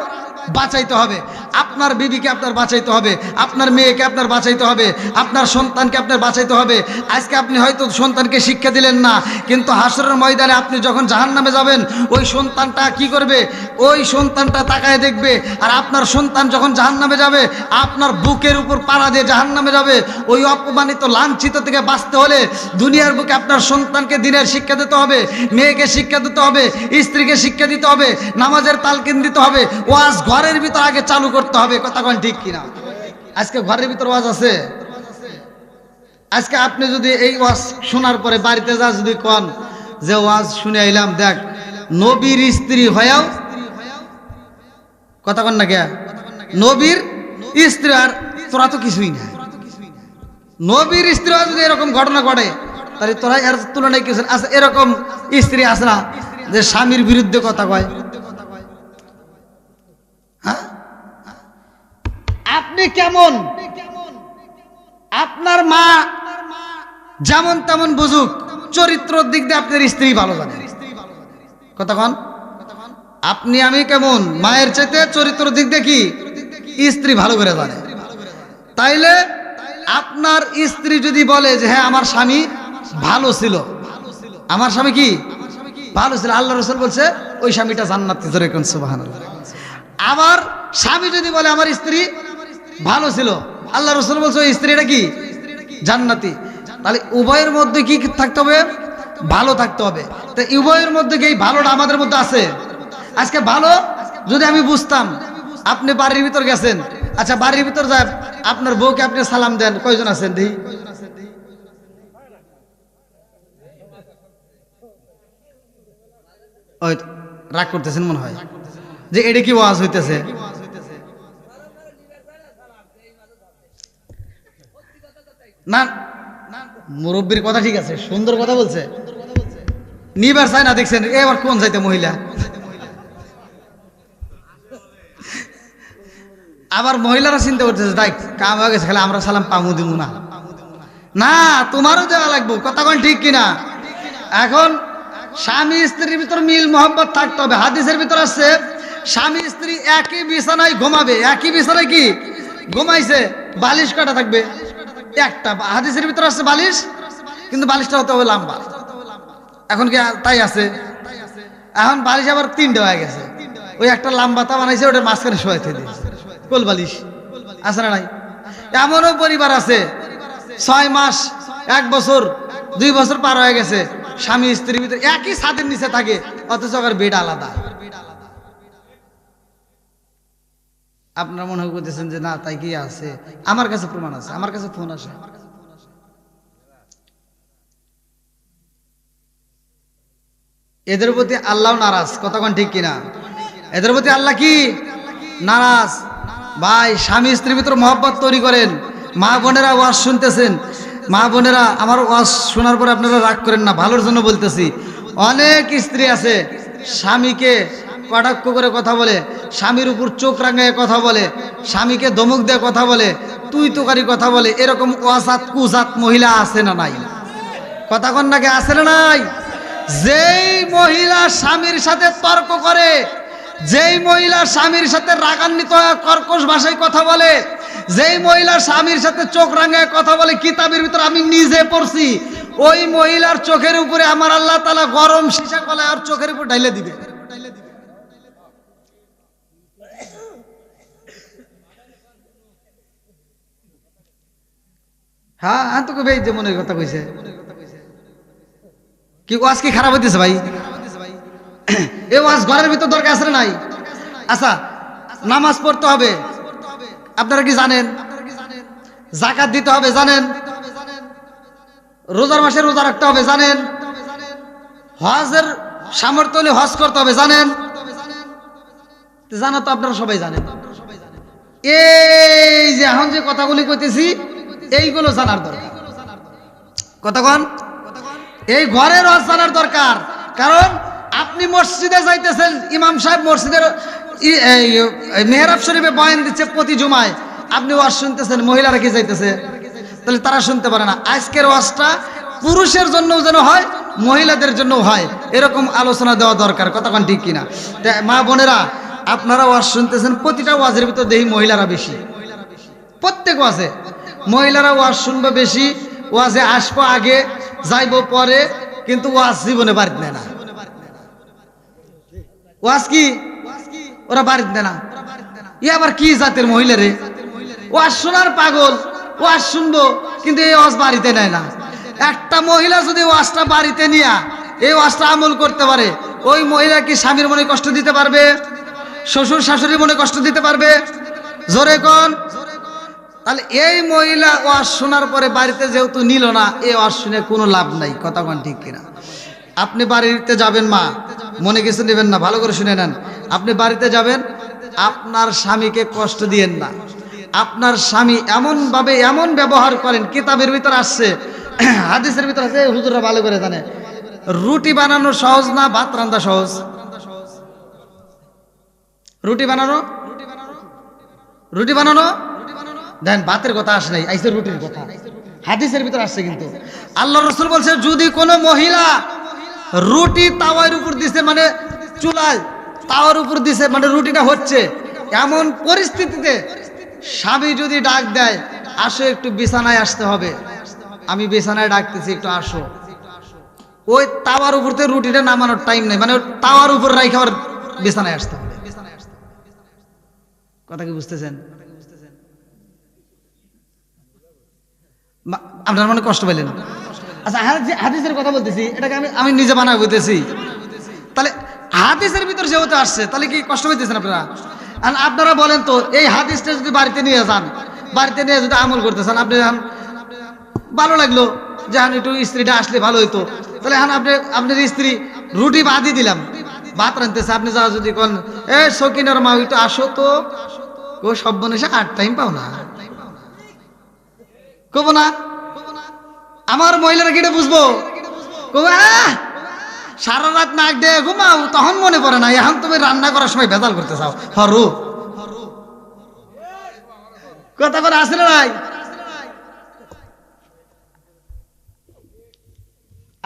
বাঁচাইতে হবে আপনার বিবিকে আপনার বাঁচাইতে হবে আপনার মেয়েকে আপনার বাঁচাইতে হবে আপনার সন্তানকে আপনার বাঁচাইতে হবে আজকে আপনি হয়তো সন্তানকে শিক্ষা দিলেন না কিন্তু হাসরের ময়দানে আপনি যখন জাহান্নামে যাবেন ওই সন্তানটা কি করবে ওই সন্তানটা তাকায় দেখবে আর আপনার সন্তান যখন জাহান্নামে যাবে আপনার বুকের উপর পাড়া দিয়ে জাহান্নামে যাবে ওই অপমানিত লাঞ্ছিত থেকে বাঁচতে হলে দুনিয়ার বুকে আপনার সন্তানকে দিনের শিক্ষা দিতে হবে মেয়েকে শিক্ষা দিতে হবে স্ত্রীকে শিক্ষা দিতে হবে নামাজের তালকিন দিতে হবে ওয়াজ ঘরের ভিতর আগে চালু করতে হবে কথা কোন ঠিক কিনা আজকে ঘরের ভিতর ওয়াজ আছে আজকে আপনি যদি এই ওয়াজ শোনার পরে বাড়িতে যা যদি কোন যে ওয়াজ শুনে আইলাম দেখ নবীর স্ত্রী হয়েও কথা কোন না কে নবীর স্ত্রী আর তোরা তো কিছুই না নবীর স্ত্রী যদি এরকম ঘটনা ঘটে তাহলে তোরা এর তুলনায় কিছু আছে? এরকম স্ত্রী আছে না যে স্বামীর বিরুদ্ধে কথা কয়? হ্যাঁ, আপনি কেমন, আপনার মা যেমন তেমন বুঝুক, চরিত্রের দিক দিয়ে আপনার স্ত্রী ভালো জানে। কথা কন, আপনি আমি কেমন, মায়ের চাইতে চরিত্রের দিক দিয়ে কি স্ত্রী ভালো করে জানে। তাইলে আপনার স্ত্রী যদি বলে যে হ্যাঁ আমার স্বামী ভালো ছিল, আমার স্বামী কি ভালো ছিল, আল্লাহ রাসূল বলছে ওই স্বামীটা জান্নাতি, জোরে কোন সুবহানাল্লাহ। আবার স্বামী যদি বলে আমার স্ত্রী ভালো ছিল, আল্লাহ রাসূল বলছে ওই স্ত্রীটা কি জান্নাতি। তাহলে উভয়ের মধ্যে কি থাকতে হবে? ভালো থাকতে হবে। তো উভয়ের মধ্যে কি এই ভালোটা আমাদের মধ্যে আছে? আজকে ভালো যদি আমি বুঝতাম, আপনি বাড়ির ভিতর গেছেন, আচ্ছা বাড়ির ভিতর যায় আপনার বউকে আপনি সালাম দেন, কয়জন আছেন দেখি? ওই রাগ করতেছেন মনে হয় যে এটা কি ওয়াজ হইতেছে। না মুরব্বীর কথা ঠিক আছে, সুন্দর কথা বলছে, নিবার চাই না, দেখছেন এবার কোন যাইতে মহিলা। আবার মহিলারা চিন্তা করতেছে তাই কাম হয়ে গেছে, খালি আমরা সালাম পামু দিব না। না, তোমারও দেওয়া লাগবে, কথা কোন ঠিক কিনা? এখন স্বামী স্ত্রীর ভিতর মিল মোহাম্মত থাকতে হবে। হাদিসের ভিতর আছে স্বামী স্ত্রী একই বিছানায় ঘুমাবে, একই বিছানায় কি ঘুমাইছে, বালিশ কাটা থাকবে একটা। হাদিসের ভিতর আছে বালিশ, কিন্তু বালিশটা হতে হবে লম্বা। এখন কি তাই আছে? এখন বালিশ আবার তিনটে হয়ে গেছে, ওই একটা লম্বাতা বানাইছে, ওটার মাঝখানে শোয়াইতে দিয়েছে কোল বালিশ, আছে না নাই? এমনও পরিবার আছে 6 মাস 1 বছর 2 বছর পার হয়ে গেছে, স্বামী স্ত্রীর ভিতরে একই ছাদের নিচে থাকে, অথচ ওর বেড আলাদা। আপনারা মনে করতেছেন যে না তাই কি আছে? আমার কাছে প্রমাণ আছে, আমার কাছে ফোন আছে। এদের প্রতি আল্লাহ নারাজ, কতক্ষণ ঠিক কিনা? এদের প্রতি আল্লাহ কি নারাজ? ভাই স্বামী স্ত্রীর ভিতরে মহব্বত তৈরি করেন। মা বোনেরা ওয়াজ শুনতেছেন, মা বোনেরা আমার ওয়াজ শোনার পরে আপনারা রাগ করেন না, ভালোর জন্য বলতেছি। অনেক স্ত্রী আছে স্বামীকে কটাক্ষ করে কথা বলে, স্বামীর উপর চোখ রাঙায় কথা বলে, স্বামীকে ধমক দিয়ে কথা বলে, তুই তোকারি কথা বলে। এরকম ওয়াসাত কুজাত মহিলা আছে না নাই? কথা কন নাকি আছে না নাই? যেই মহিলা স্বামীর সাথে তর্ক করে, যেই মহিলা স্বামীর সাথে রাগান্বিত হয়ে কর্কশ ভাষায় কথা বলে, যেই মহিলা স্বামীর সাথে চোখ রাঙায় কথা বলে, কিতাবের ভিতর আমি নিজে পড়ছি, ওই মহিলার চোখের উপরে আমার আল্লাহ তাআলা গরম সীসা কলায় আর চোখের উপর ঢাইলে দিবে। হ্যাঁ হ্যাঁ, তোকে ভাই যে মনের কথা কইছে কি ওয়াজ কি খারাপ হইতেছে ভাই? এই ওয়াজ ঘরের ভিতর দরকার আছে না নাই? আচ্ছা, নামাজ পড়তে হবে, আপনারা কি জানেন? যাকাত দিতে হবে জানেন? রোজার মাসে রোজা রাখতে হবে জানেন? হজের সামর্থ্য হলে হজ করতে হবে জানেন? জানা তো আপনারা সবাই জানেন। এই যে এখন যে কথাগুলি কইতেছি এইগুলো জানার দরকার। কতক্ষণ এই ঘরের হজ জানার দরকার। কারণ আপনি মসজিদে যাইতেছেন, ইমাম সাহেব মসজিদের মেহরাব শরীফে বয়ান দিচ্ছে প্রতি জুমায়, আপনি ওয়াজ শুনতেছেন, মহিলারা কি যাইতেছে? তাহলে তারা শুনতে পারে না। আজকের ওয়াজটা পুরুষের জন্যও যেন হয়, মহিলাদের জন্যও হয়, এরকম আলোচনা দেওয়া দরকার। কতক্ষণ ঠিক কিনা? মা বোনেরা আপনারা ওয়াজ শুনতেছেন, প্রতিটা ওয়াজের ভিতর দেখি মহিলারা বেশি, প্রত্যেক ওয়াজে মহিলারা ওয়াজ শুনবে বেশি, ওয়াজে আসবো আগে যাইবো পরে, কিন্তু ওয়াজ জীবনে বাড়িতে নেয় না। ওয়াজ কি ওরা বাড়িতে নেয় না। ই আবার কি জাতের মহিলা রে? ওয়াজ শোনার পাগল, ওয়াজ শুনবো কিন্তু এই ওয়াজ বাড়িতে নেয় না। একটা মহিলা যদি ওয়াজটা বাড়িতে নিয়া এই ওয়াজটা আমল করতে পারে, ওই মহিলা কি স্বামীর মনে কষ্ট দিতে পারবে? শ্বশুর শাশুড়ির মনে কষ্ট দিতে পারবে? জোরে কোন। তাহলে এই মহিলা ওয়াজ শোনার পরে বাড়িতে যেহেতু নিল না, এই ওয়াজ শুনে কোনো লাভ নাই। কথা কোন ঠিক কিনা? আপনি বাড়িতে যাবেন, মা মনে কিছু নেবেন না, ভালো করে শুনে নেন। আপনি বাড়িতে যাবেন, আপনার স্বামীকে কষ্ট দিয়েন না। আপনার স্বামী এমন ভাবে এমন ব্যবহার করেন, কিতাবের ভিতর আসছে, হাদিসের ভিতর আছে, হুজুররা ভালো করে জানে, রুটি বানানো সহজ না ভাত রান্না সহজ? রুটি বানানো দেন, ভাতের কথা আসে নাই, আইসে রুটির কথা, হাদিসের ভিতর আসছে। কিন্তু আল্লাহ রাসূল বলছে, যদি কোনো মহিলা রুটি তাওয়ার উপর দিছে, মানে চুলায় তাওয়ার উপর দিছে, মানে রুটিটা হচ্ছে, এমন পরিস্থিতিতে স্বামী যদি ডাক দেয়, আসো একটু বিছানায় আসতে হবে, আমি বিছানায় ডাকতেছি, একটু আসো, ওই তাওয়ার উপর থেকে রুটিটা নামানোর টাইম নেই, মানে তাওয়ার উপর রাখে আবার বিছানায় আসতে হবে। কথা কি বুঝতেছেন? আপনার মনে কষ্ট পেলেন? আচ্ছা, হাদিসের কথা বলতেছি, এটাকে আমি নিজে বানায় বলতেছি, তাহলে হাদিসের ভিতর যেহেতু আসছে, তাহলে কি কষ্ট পেতেছেন আপনারা? আর আপনারা বলেন তো, এই হাদিসটা যদি বাড়িতে নিয়ে যান, বাড়িতে নিয়ে যদি আমল করতেছেন, আপনি ভালো লাগলো যে একটু স্ত্রীটা আসলে ভালো হইতো, তাহলে আপনার স্ত্রী রুটি বাদি দিলাম, ভাত রানতেছে, আপনি যা যদি কোন এ শৌখিনের মা একটু আসো তো, ও সব বনেছে, আর টাইম পাও না, কব না? আমার মহিলারা কি এটা বুঝবো? কব সারা রাত নাক দিয়ে ঘুমাও, তখন মনে পড়ে না, এখন তুমি রান্না করার সময় ভেজাল করতে চাও, হরু কথা করে আসলে নাই?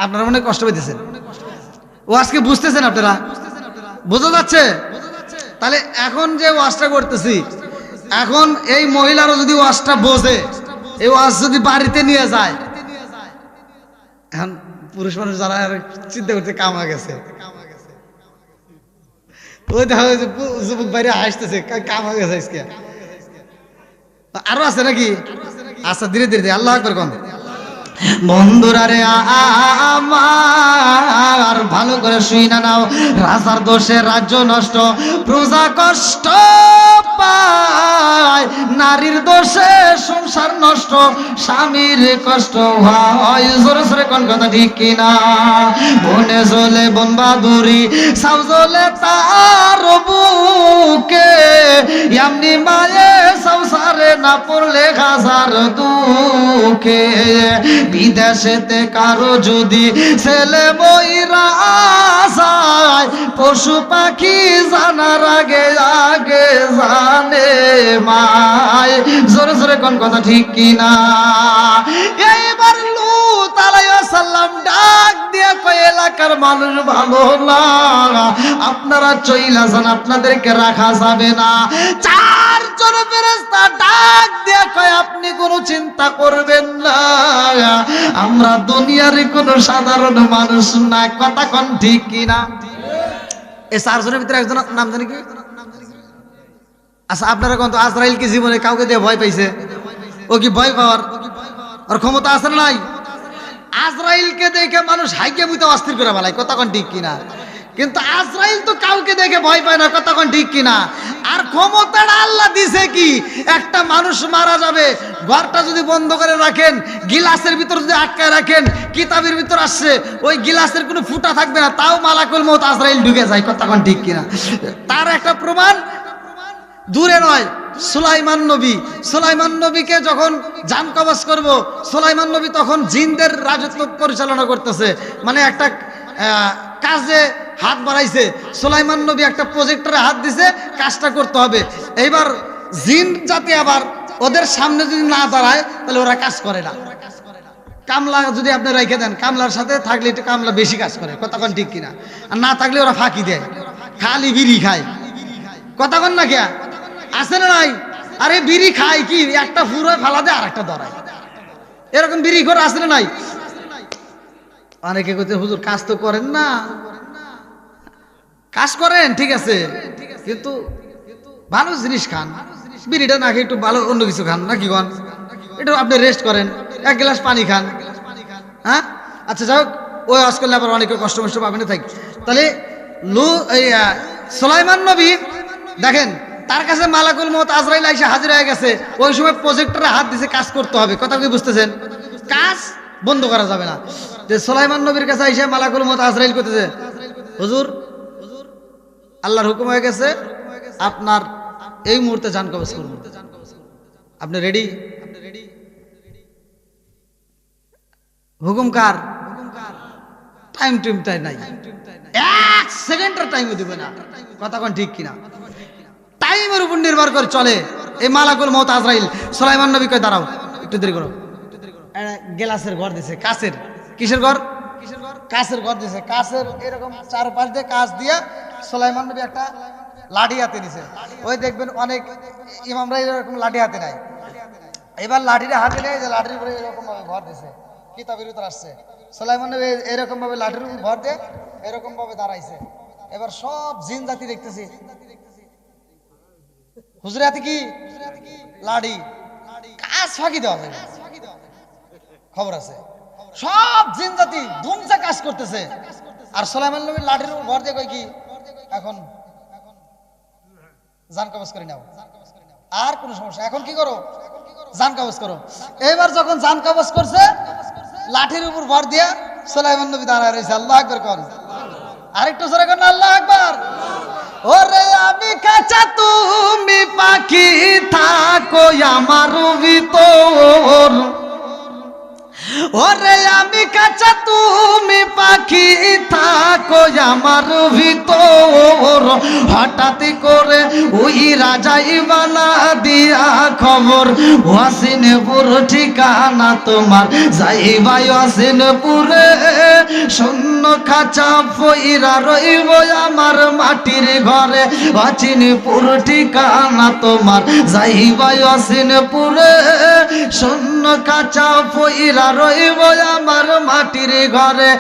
আপনারা মনে কষ্ট পেতেছেন, ও আজকে বুঝতেছেন, আপনারা বোঝা যাচ্ছে? তাহলে এখন যে ওয়াজটা করতেছি, এখন এই মহিলারও যদি ওয়াজটা বোঝে, এই ওয়াজ যদি বাড়িতে নিয়ে যায়, এখন পুরুষ মানুষ যারা চিন্তা করতে কামা গেছে, ওই দেখা যুবক বাইরে আসতেছে, কামা গেছে আজকে, আরো আছে নাকি? আচ্ছা, ধীরে ধীরে আল্লাহ আকবার কোন বন্ধুরা রে আমার, ভালো করে শুই না নাও, রাজার দোষে রাজ্য নষ্ট, প্রজা কষ্ট পায়, নারীর দোষে সংসার নষ্ট, স্বামীর কষ্ট হয়, জোরে জোরে কোন কথা ঠিক কিনা? বনে জ্বলে বন বাদুরি, সাউ জ্বলে তার বুকে, এমনি মায়ে সংসারে না পড়লে হাজার দুঃখে, বিদেশেতে কারো যদি ছেলে বইরা যায়, পশু পাখি জানার আগে আগে জানে মায়, জোরে জোরে কোন কথা ঠিক কিনা? এইবার লূত আলাইহিস সালাম ডাক দিয়ে কয়, এলাকার মানুষ ভালো না, আপনারা চইলা যান, আপনাদেরকে রাখা যাবে না। চারজন ফেরেশতা ডাক দিয়ে কয়, আপনি কোনো চিন্তা করবেন না, আমরা দুনিয়ার কোনো সাধারণ মানুষ না, কথা কোন ঠিক কিনা? এই চারজনের ভিতরে একজন নাম জানি কি? আচ্ছা, আপনারা কোন তো, আজরাইল কি জীবনে কাউকে দিয়ে ভয় পাইছে? ও কি ভয় পাওয়ার ওর ক্ষমতা আছে না নাই? আজরাইলকে দেখে মানুষ হাইকে মুইতে অস্থির করে বলায়, কথা কোন ঠিক কিনা? কিন্তু আজরাইল তো কাউকে দেখে ভয় পায় না, কথা কোন ঠিক কিনা? আর ক্ষমতাটা আল্লাহ দিছে কি, একটা মানুষ মারা যাবে, ঘরটা যদি বন্ধ করে রাখেন, গিলাসের ভিতর যদি আটকায় রাখেন, কিতাবের ভিতর আসছে ওই গিলাসের কোনো ফুটা থাকবে না, তাও মালাকুল মউত আজরাইল ঢুকে যায়, কথা কোন ঠিক কিনা? তার একটা প্রমাণ দূরে নয়, সুলাইমান নবীকে যখন জান কবজ করব, সুলাইমান নবী তখন জিনদের রাজত্ব পরিচালনা করতেছে, মানে একটা কাজে হাত বাড়াইছে, সুলাইমান নবী একটা প্রজেক্টরে হাত দিছে, কাজটা করতে হবে। এইবার জিন জাতি আবার ওদের সামনে যদি না দাঁড়ায়, তাহলে ওরা কাজ করে না। কামলা যদি আপনি রেখে দেন, কামলার সাথে থাকলে একটু কামলা বেশি কাজ করে, কথা কোন ঠিক কিনা? আর না থাকলে ওরা ফাঁকি দেয়, খালি বিড়ি খায়, কথা কোন না কে? আছে না নাই? আরে বিড়ি খায় কি, একটা ফুরো ফালা দেয় আর একটা ধরায়, এরকম বিড়ি করে আছে না নাই? অনেকে কইতে, হুজুর কাজ তো করেন না। কাজ করেন ঠিক আছে, কিন্তু ভালো জিনিস খান, বিড়িটা না খেয়ে একটু ভালো অন্য কিছু খান, নাকি কন? একটু আপনি রেস্ট করেন, এক গ্লাস পানি খান, হ্যাঁ? আচ্ছা যাই হোক, ওই আজ করলে আবার অনেকে কষ্ট মষ্ট পাবেন না, থাক। তাহলে সুলাইমান নবী দেখেন, তার কাছে মালাকুল মউত আজরাইল এসে হাজির হয়ে গেছে, ওই সময় প্রজেক্টরে হাত দিছে, কাজ করতে হবে, কথা কি বুঝতেছেন? কাজ বন্ধ করা যাবে না। যে সুলাইমান নবীর কাছে এসে মালাকুল মউত আজরাইল করতেছে, হুজুর আল্লাহর হুকুম হয়ে গেছে, আপনার এই মুহূর্তে জান কবজ করুন। আপনি রেডি? হুকুম কার? টাইম টাইম নাই, 1 সেকেন্ডের টাইমও দিবে না। কথা কোন ঠিক কিনা? টাইমের উপর নির্ভর করে চলে। এই মালাকুল মউত আজরাইল সুলাইমান নবী কয় দাঁড়াও একটু দেরি করো, গ্লাসের ঘর দিছে, কাচের। কিসের ঘর? কাচের ঘর দিছে। কাচের এরকম চারপাশ দিয়ে কাচ দিয়ে সুলাইমান নবী একটা লাঠি হাতে নিছে। ওই দেখবেন অনেক ইমামরা এরকম লাঠি হাতে নেয়। এবার লাঠিটা হাতে নেয়, যে লাঠির উপরে এরকম ভাবে ভর দিছে, কিতাবের ভিতর আসছে সুলাইমান নবী এরকম ভাবে লাঠির উপর ভর দিয়ে এরকম ভাবে দাঁড়াইছে। এবার সব জিন জাতি দেখতেছি, হুজুরে হাতে কি লাঠি, কাজ ফাঁকি দেওয়া যায়, খবর আছে। সব জিন জাতি ধুমসা কাজ করতেছে, আর সুলাইমান নবীর লাঠির উপর ভর দিয়ে কই কি এখন জান কবজ করে নাও, আর কোন সমস্যা, এখন কি করো, জান কবজ করো। এবার যখন জান কবজ করছে, লাঠির উপর ভর দিয়ে সুলাইমান নবী দাঁড়ায় রয়েছে। আল্লাহ আকবার কর, আরেকটু জোরে কর না, আল্লাহ আকবার। ওরে আমি কাঁচা তুমি পাখি, থাকো আমার ভিতর। ওরে আমি কাঁচা তুমি পাখি, থাকো আমার ভিতর। হঠাৎ করে ওই রাজাই বানা দিয়া খবর, ওয়াসিনপুর ঠিকানা তোমার, যাইবাই ওয়াসিনপুরে। শূন্য খাঁচা পইরা রইব আমার মাটির ঘরে, ওয়াসিনপুর ঠিকানা তোমার, যাইবাই ওয়াসিনপুরে। শূন্য খাঁচা পইরা রইব আমার মাটির ঘরে।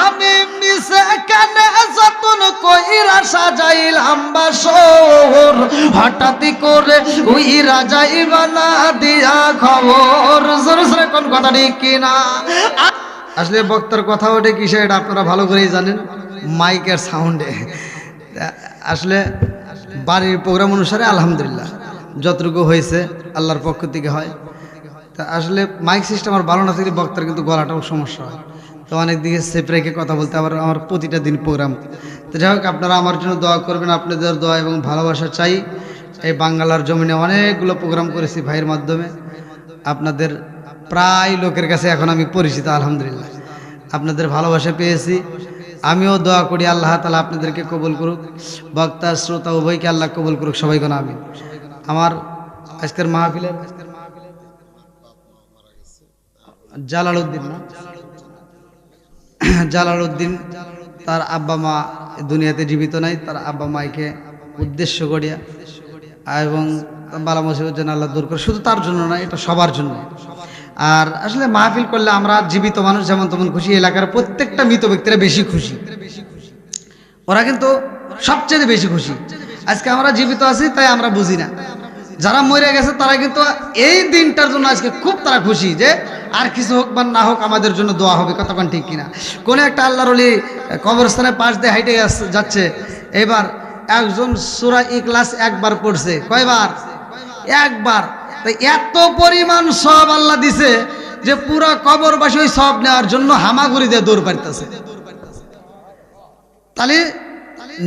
আমি মিশে কেনে যতন কইরা সাজাইলাম বাসর, হঠাৎ করে ওই রাজাই বানা দিয়া খবর। জোরে জোরে কোন কথা ঠিক কিনা? আসলে বক্তার কথা ওঠে কিসে এটা আপনারা ভালো করেই জানেন, মাইকের সাউন্ডে। আসলে বাড়ির প্রোগ্রাম অনুসারে আলহামদুলিল্লাহ যতটুকু হয়েছে আল্লাহর পক্ষ থেকে হয়। তা আসলে মাইক সিস্টেম আর ভালো না থাকলে বক্তার কিন্তু গলাটাও সমস্যা হয়। তো অনেক দিকে সেপ রেখে কথা বলতে আবার আমার প্রতিটা দিন প্রোগ্রাম। তো যাই হোক, আপনারা আমার জন্য দোয়া করবেন, আপনাদের দোয়া এবং ভালোবাসা চাই। এই বাংলার জমিনে অনেকগুলো প্রোগ্রাম করেছি ভাইয়ের মাধ্যমে, আপনাদের প্রায় লোকের কাছে এখন আমি পরিচিত আলহামদুলিল্লাহ। আপনাদের ভালোবাসা পেয়েছি, আমিও দোয়া করি আল্লাহ তাআলা আপনাদেরকে কবুল করুক, বক্তা শ্রোতা উভয়কে আল্লাহ কবুল করুক, সবাইকে আমিন। আমার আজকের মাহফিলের জালালউদ্দিন না, জালালউদ্দিন তার আব্বা মা দুনিয়াতে জীবিত নাই, তার আব্বা মাকে উদ্দেশ্য করিয়া এবং বালা মুসিবত যেন আল্লাহ দূর করে, শুধু তার জন্য না, এটা সবার জন্য। আর আসলে মাহফিল করলে আমরা জীবিত মানুষ যেমন তেমন খুশি, এলাকার প্রত্যেকটা মৃত ব্যক্তিরা বেশি খুশি, ওরা কিন্তু সবচেয়ে বেশি খুশি। আজকে আমরা জীবিত আছি তাই আমরা বুঝি না, যারা মরে গেছে তারা কিন্তু এই দিনটার জন্য আজকে খুব তারা খুশি, যে আর কিছু হোক বা না হোক আমাদের জন্য দোয়া হবে। কতক্ষণ ঠিক কিনা? কোন একটা আল্লাহর ওলি কবরস্থানের পাশ দিয়ে হাইটে যাচ্ছে, এবার একজন সূরা ইখলাস একবার পড়ছে। কয়বার? একবার। তাই এত পরিমাণ সব আল্লাহ দিছে যে পুরা কবরবাসী ওই সব নেওয়ার জন্য হামাগুড়ি দিয়ে দৌড় পাইতেছে। তাহলে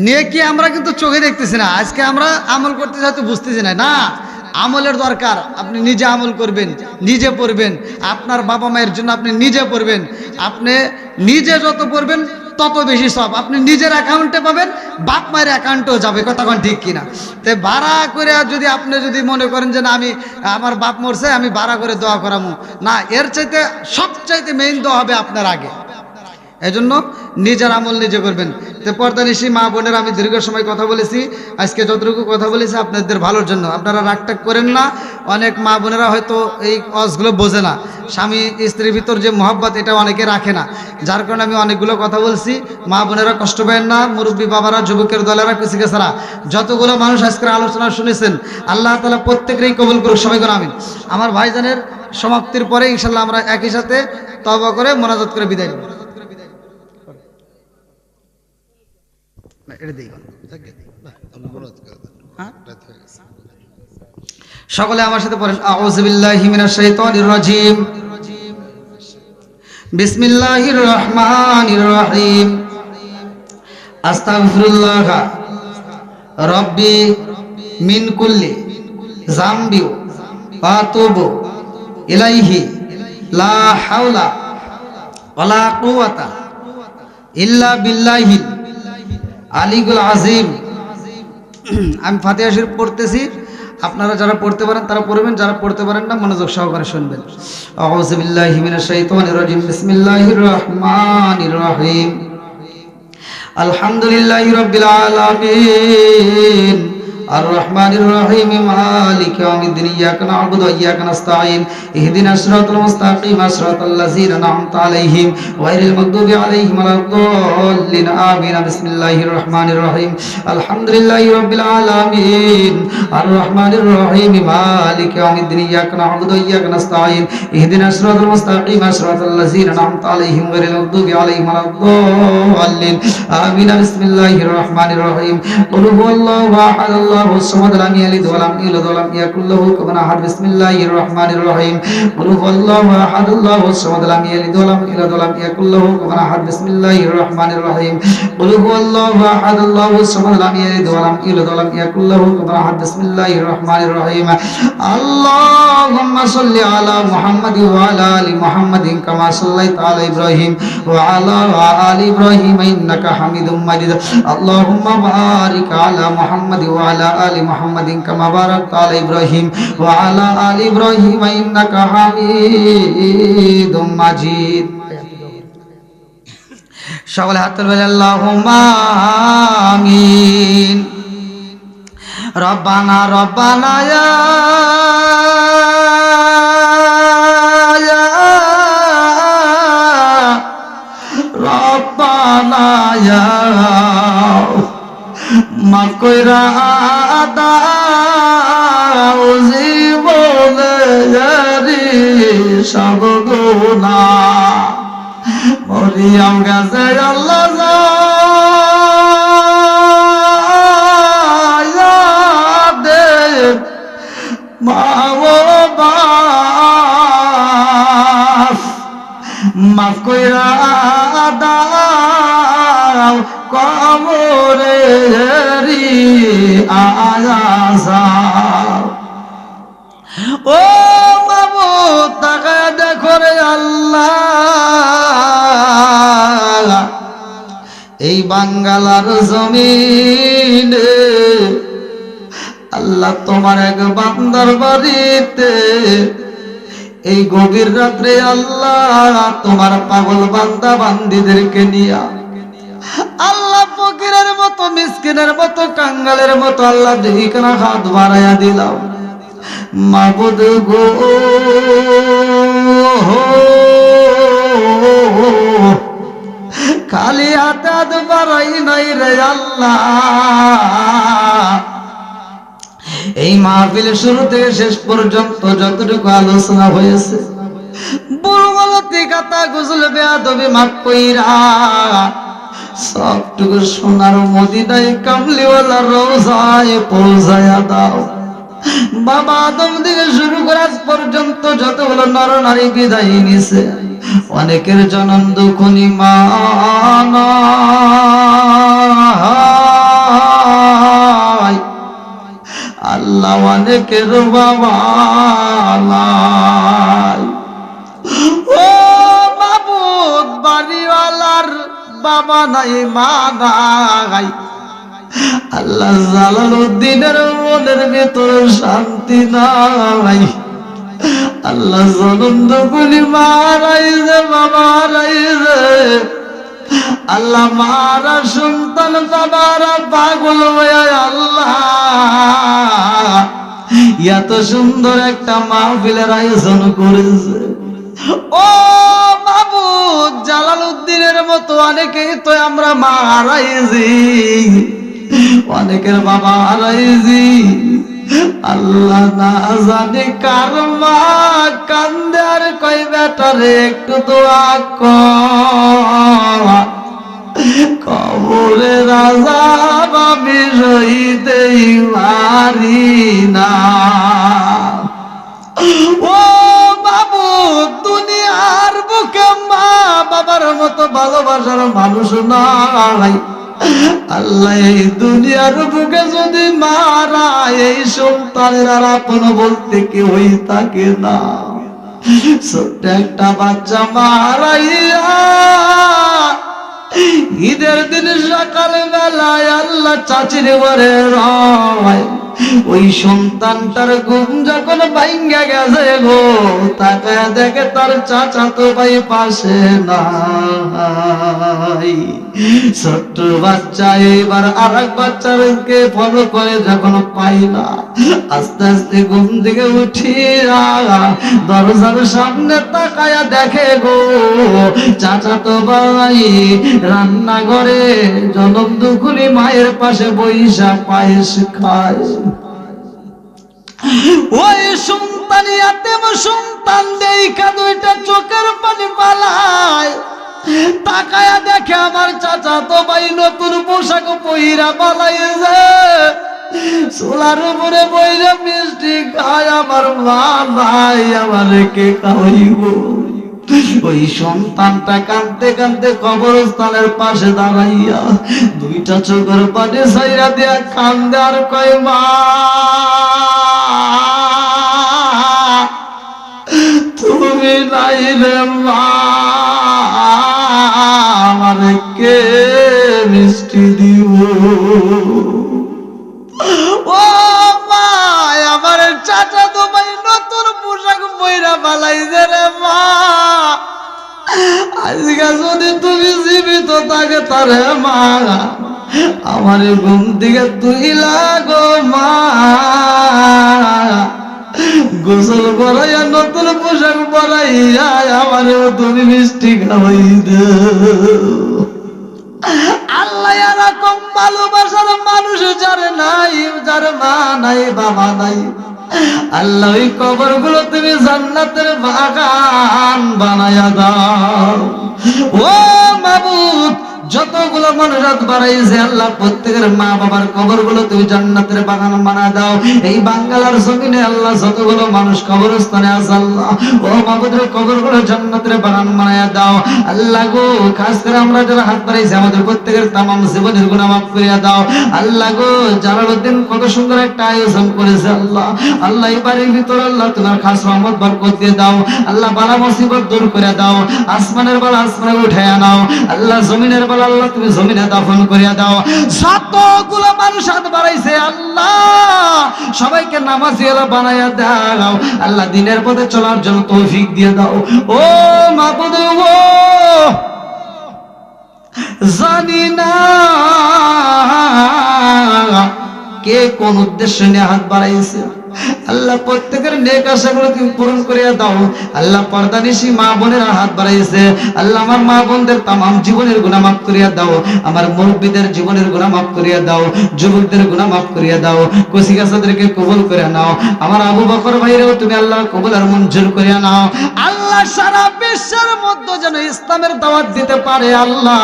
নেকি আমরা কিন্তু চোখে দেখতেছি না, আজকে আমরা আমল করতেছি হয়তো বুঝতেছি না। না, আমলের দরকার। আপনি নিজে আমল করবেন, নিজে পড়বেন, আপনার বাবা মায়ের জন্য আপনি নিজে পড়বেন। আপনি নিজে যত পড়বেন তত বেশি সব আপনি নিজের অ্যাকাউন্টে পাবেন, বাপ মায়ের অ্যাকাউন্টেও যাবে। কতক্ষণ ঠিক কিনা? তাই ভাড়া করে যদি আপনি যদি মনে করেন যে না আমি আমার বাপ মরছে আমি ভাড়া করে দোয়া করামু, না, এর চাইতে সবচাইতে মেইন দোয়া হবে আপনার আগে। এজন্য নিজের আমল নিজে করবেন। তো পর্দানিশী মা বোনের আমি দীর্ঘ সময় কথা বলেছি, আজকে যতটুকু কথা বলেছি আপনাদের ভালোর জন্য, আপনারা রাগটাগ করেন না। অনেক মা বোনেরা হয়তো এই অজগুলো বোঝে না, স্বামী স্ত্রীর ভিতর যে মহব্বত এটা অনেকে রাখে না, যার কারণে আমি অনেকগুলো কথা বলছি। মা বোনেরা কষ্ট পাবেন না, মুরব্বী বাবারা, যুবকের দলেরা, কুচিকাছাড়া যতগুলো মানুষ আজকের আলোচনা শুনেছেন আল্লাহ তাআলা প্রত্যেকেরই কবুল করুক, সবাইকে আমিন। আমার ভাইজানের সমাপ্তির পরে ইনশাল্লাহ আমরা একই সাথে তওবা করে মোনাজাত করে বিদায় নেব। সকলে আমার সাথে পড়েন, আউযু বিল্লাহি মিনাশ শাইতানির রাজীম, বিসমিল্লাহির রহমানির রহিম, আস্তাগফিরুল্লাহ রাব্বি মিন কুল্লি যামবি ওয়া আতুবু ইলাইহি লা হাওলা ওয়ালা কুওয়াতা ইল্লা বিল্লাহিল আলিয়্যুল আযীম। আমি ফাতিহা শরীফ পড়তেছি, আপনারা যারা পড়তে পারেন তারা পড়বেন, যারা পড়তে পারেন না মনোযোগ সহকারে শুনবেন। আউযু বিল্লাহি মিনাশ শাইতানির রাজিম। বিসমিল্লাহির রহমানির রহিম। আলহামদুলিল্লাহি রাব্বিল আলামিন আর রহমানির রহিম মালিক ইয়াউমিদ্দিন। ইয়াকা না'বুদু ওয়া ইয়াকা নাস্তাঈন। ইহদিনাস সিরাতাল মুস্তাকিম সিরাতাল লাযিনা আন'আমতা আলাইহিম গায়রিল মাগদুবি আলাইহিম ওয়ালাদ-দাল্লিন। আমিন। বিসমিল্লাহির রহমানির রহিম। আলহামদুলিল্লাহি রাব্বিল আলামিন আর রহমানির রহিম মালিক ইয়াউমিদ্দিন। ইয়াকা না'বুদু ওয়া ইয়াকা নাস্তাঈন। ইহদিনাস সিরাতাল মুস্তাকিম সিরাতাল লাযিনা আন'আমতা আলাইহিম গায়রিল মাগদুবি আলাইহিম ওয়ালাদ-দাল্লিন। আমিন। বিসমিল্লাহির রহমানির রহিম। কুল হুয়াল্লাহু আহাদ আল্লাহুস সামাদ লাম ইয়ালিদ ওয়া লাম ইউলাদ ওয়া লাম ইয়াকুল লাহু কুফুওয়ান আহাদ। বিসমিল্লাহির রহমানির রহিম। কুল হুয়াল্লাহু আহাদ আল্লাহুস সামাদ লাম ইয়ালিদ ওয়া লাম ইউলাদ ওয়া লাম ইয়াকুল লাহু কুফুওয়ান আহাদ। বিসমিল্লাহির রহমানির রহিম। কুল হুয়াল্লাহু আহাদ আল্লাহুস সামাদ লাম ইয়ালিদ ওয়া লাম ইউলাদ ওয়া লাম ইয়াকুল লাহু কুফুওয়ান আহাদ। বিসমিল্লাহির রহমানির রহিম। আল্লাহুম্মা সাল্লি আলা মুহাম্মাদ ওয়া আলা আলি মুহাম্মাদিন কামা সাল্লাইতা আলা ইব্রাহিম ওয়া আলা আলি ইব্রাহিম ইন্নাকা হামিদুম মাজিদ। আল্লাহুম্মা বারিক আলা মুহাম্মাদ ওয়া আলা আলি মুহাম্মাদিন কামা বারাকতা আলা ইব্রাহিম ওয়া আলা আলি ইব্রাহিম ইন্নাকা হামিদুম মাজিদ। সকলে হাত তুলবেন। আল্লাহুম্মা আমিন। রব্বানা রব্বানা ইয়া রব্বানা ইয়া মাফ কইরা দাও জীবনে জারি সব গুনাহ। মরিয়ম গাছে আল্লাহ দে মা ও বাপ মাফ কইরা দাও কবরে আযাব। ও মাবুদ তাকায় দেখো রে আল্লাহ, এই বাঙ্গালার জমিনে আল্লাহ তোমার এক বান্দার বাড়িতে এই গভীর রাত্রে আল্লাহ তোমার পাগল বান্দা বান্দিদেরকে নিয়া আল্লাহ ফকিরের মতো মিসকিনের মতো কাঙ্গালের মতো আল্লাহ দুইখানা হাত বাড়াইয়া দিলাম। মাবুদ গো খালি হাতে হাত বাড়াই নাই রে আল্লাহ। এই মাহফিল শুরু থেকে শেষ পর্যন্ত যতটুকু আলোচনা হয়েছে বড় গলতি কথা গুজল বেয়াদবি মাফ কইরা সবটুকু সোনার মদিনায় কামলিওয়ালার রওজায় পৌঁছায়া দাও। বাবা আদম থেকে শুরু করে আজ পর্যন্ত যতগুলো নর নারী বিদায় নিছে অনেকের জনম দুঃখনি মা আল্লাহ, অনেকের বাবা নাই। ও মাবুদ বাড়িওয়ালার বাবা নাই মা নাই। আল্লাহ জালালউদ্দিনের মনের ভিতরে শান্তি নাই। আল্লাহ জনন্দ গুলি মারাইছে বাবা হারাইছে। আল্লাহ মারা সন্তান বাবারা পাগল হয়ে আল্লাহ এত সুন্দর একটা মাহফিলের আয়োজন করেছে। ও মাবুদ জালালউদ্দিনের মতো অনেকেই তো আমরা মা হারাইছি, অনেকের বাবা হারাইছি। আল্লাহ না জানে কার মা কান্দে আর কই বেটারে একটু দোয়া কর। কবরে রাজা আমি সইতেই পারি না। ও বাবু দুনিয়ার বুকে মা বাবার মতো ভালোবাসার মানুষ নাই। আল্লাহ এই দুনিয়ার বুকে যদি মারা এই সন্তানের আর আপন বলতে কেউই থাকে না। ছোট্ট একটা বাচ্চা মারাইয়া ঈদের দিন সকাল বেলায় আল্লাহ চাচির ঘরে রয়, ওই সন্তানটার ঘুম যখন ভাঙ্গা গেছে গো, তাকে দেখে তার চাচাতো ভাই পাশে নাই। ছোট্ট বাচ্চা এবার আর এক বাচ্চাকে ফলো করে যখন পাই না, আস্তে আস্তে ঘুম থেকে উঠিয়া দরজার সামনে তাকায়া দেখে গো চাচাতো ভাই রান্নাঘরে জনম দুখুলি মায়ের পাশে বইসা পায়েস খায়। ওই সন্তানিয়াতে সন্তান দেখা দুইটা চোখের পানি পালায়, তাকায়া দেখে আমার চাচাতো ভাই নতুন পোশাক পহিরা পালাইছে, চুলার উপরে বইলে মিষ্টি খায়। আমার মা ভাই আমার কে খাওয়াইব? ওই সন্তানটা কাঁদতে কাঁদতে কবরস্থানের পাশে দাঁড়াইয়া দুইটা চোখের পানি ছাইরা দিয়া কান্দে আর কয়, মা তুমি নাই রে মা, আমার কে মিষ্টি দিব? ও মা, আমার চাচা তো ভাই নতুন পোশাক পইরা পালাইছে রে মা, আজকে যদি তুমি জীবিত থাকে তারে মা আমার ঘুম থেকে তুই লাগো মা, গোসল করাইয়া নতুন পোশাক পরাইয়া আমারও তুমি মিষ্টি খাওয়াই দে। আল্লাহ এরকম ভালোবাসার মানুষ যার নাই, যার মা নাই বাবা নাই, আল্লাহ ওই কবর গুলো তুমি জান্নাতের বাগান বানায়া দাও। ও মাবুদ, যতগুলো মানুষ রাত বাড়াইছে আল্লাহ প্রত্যেকের মা বাবার কবর গুলো তুমি জান্নাতের বাগান বানা দাও। এই বাঙ্গালার জমিনে আল্লাহ যতগুলো মানুষ কবরস্থানে আছে আল্লাহ ও মাবুদের কবর গুলো জান্নাতের বাগান বানায়া দাও। আল্লাহ গো, খাস করে আমরা যারা হাত বাড়াইছি আমাদের প্রত্যেকের তামাম জীবনের গুনাহ মাফ করিয়া দাও। আল্লাহ গো, জালালউদ্দিন কত সুন্দর একটা আয়োজন করেছে আল্লাহ, আল্লাহ এই বাড়ির ভিতর আল্লাহ তোমার খাস রহমত বরকত দিয়ে দাও। আল্লাহ বালা মুসিবত দূর করে দাও, আসমানের বালা আসমানে উঠাইয়া নাও। আল্লাহ জমিনের বালা আল্লাহ তুমি জমিনে দাফন করিয়া দাও। যতগুলো মানুষ হাত বাড়াইছে আল্লাহ সবাইকে নামাজি আল্লাহ বানাইয়া দাও। আল্লাহ দিনের পথে চলার জন্য তৌফিক দিয়ে দাও। ও মাবুদ গো, জানি না কে কোন উদ্দেশ্য নিয়ে হাত বাড়াইছে, আল্লাহ প্রত্যেকের নেক আশাগুলো তুমি পূরণ করিয়া দাও। আল্লাহ পর্দানিশী মা বোনেরা হাত বাড়াইছে, আল্লাহ আমার মা বোনদের তামাম জীবনের গুনাহ মাফ করিয়া দাও, আমার মুরব্বীদের জীবনের গুনাহ মাফ করিয়া দাও, যুবকদের গুনাহ মাফ করিয়া দাও, কচিকাচাদেরকে কবুল করে নাও। আমার আবু বকর ভাইরেও তুমি আল্লাহ কবুল আর মঞ্জুর করিয়া নাও। আল্লাহ সারা বিশ্বের মধ্যে যেন ইসলামের দাওয়াত দিতে পারে আল্লাহ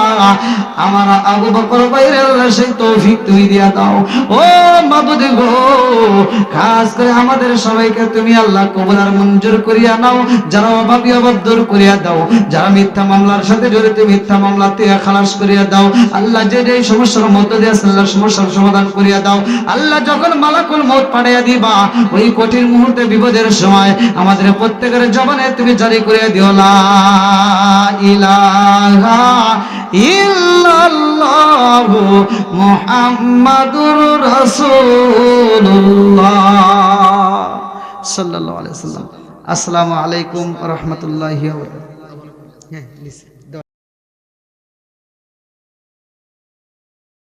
আমার আবু বকর ভাইরে আল্লাহ সেই তৌফিক তুমি দিয়া দাও। ও মাবুদ গো, খাস করে আমাদের সবাইকে তুমি আল্লাহ কবুল আর মঞ্জুর করিয়া নাও। যারা অভাবী অভাব দূর করিয়া দাও, যারা মিথ্যা মামলার সাথে জড়িত মিথ্যা মামলা থেকে খালাস করিয়া দাও। আল্লাহ যে যে সমস্যার মধ্য দিয়ে আল্লাহ সমস্যার সমাধান করিয়া দাও। আল্লাহ যখন মালাকুল মউত পাঠাইয়া দিবা ওই কঠিন মুহূর্তে বিপদের সময় আমাদের প্রত্যেকের জবানে তুমি জারি করিয়া দিও লা ইলাহা ইল্লাল্লাহু মুহাম্মাদুর রাসূলুল্লাহ সাল্লাল্লাহু আলাইহি ওয়াসাল্লাম। আসসালামু আলাইকুম ওয়া রাহমাতুল্লাহি ওয়া বারাকাতুহু।